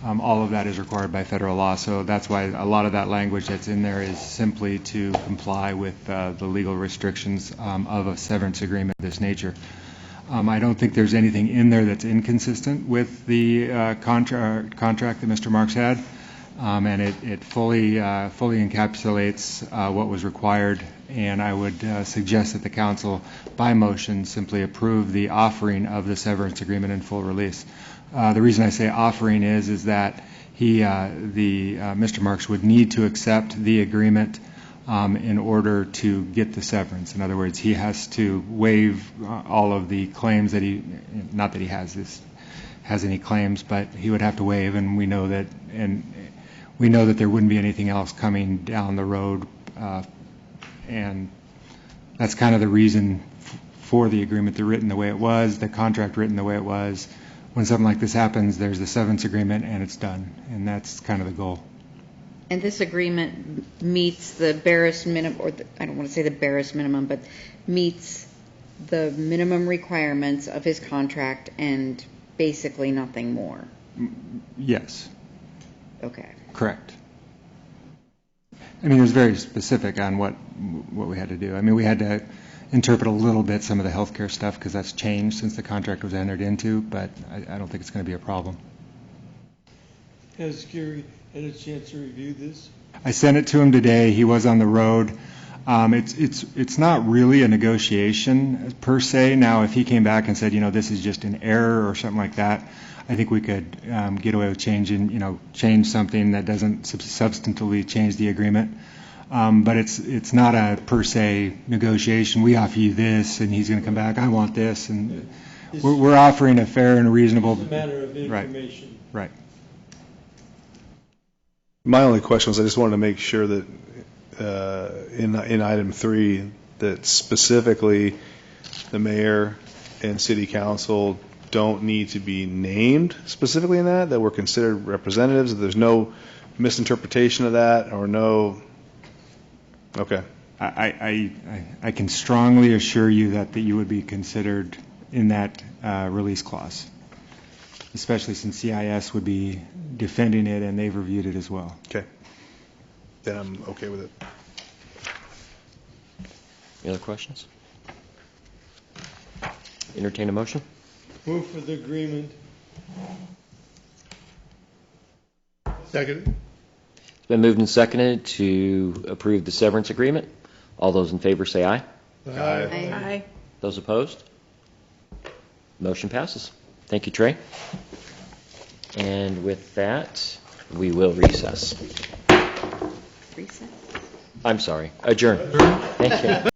All of that is required by federal law, so that's why a lot of that language that's in there is simply to comply with the legal restrictions of a severance agreement of this nature. I don't think there's anything in there that's inconsistent with the contract that Mr. Marks had, and it fully encapsulates what was required, and I would suggest that the council, by motion, simply approve the offering of the severance agreement in full release. The reason I say offering is that Mr. Marks would need to accept the agreement in order to get the severance. In other words, he has to waive all of the claims that not that he has any claims, but he would have to waive, and we know that there wouldn't be anything else coming down the road, and that's kind of the reason for the agreement written the way it was, the contract written the way it was. When something like this happens, there's the severance agreement and it's done, and that's kind of the goal. And this agreement meets the barest minimum, or I don't want to say the barest minimum, but meets the minimum requirements of his contract and basically nothing more. Yes. Okay. Correct. I mean, it was very specific on what we had to do. I mean, we had to interpret a little bit some of the healthcare stuff because that's changed since the contract was entered into, but I don't think it's going to be a problem. Has Gary had a chance to review this? I sent it to him today. He was on the road. It's not really a negotiation per se. Now, if he came back and said, this is just an error or something like that, I think we could get away with change something that doesn't substantively change the agreement. But it's not a per se negotiation. We offer you this, and he's going to come back. I want this, and we're offering a fair and reasonable. It's a matter of information. Right. My only question was I just wanted to make sure that in item 3 that specifically the mayor and city council don't need to be named specifically in that we're considered representatives, that there's no misinterpretation of that or no. Okay. I can strongly assure you that you would be considered in that release clause, especially since CIS would be defending it and they've reviewed it as well. Okay. Then I'm okay with it. Any other questions? Entertain a motion? Move for the agreement. Second. It's been moved and seconded to approve the severance agreement. All those in favor say aye. Aye. Those opposed? Motion passes. Thank you, Trey. And with that, we will recess. Recess? I'm sorry, adjourn. Thank you.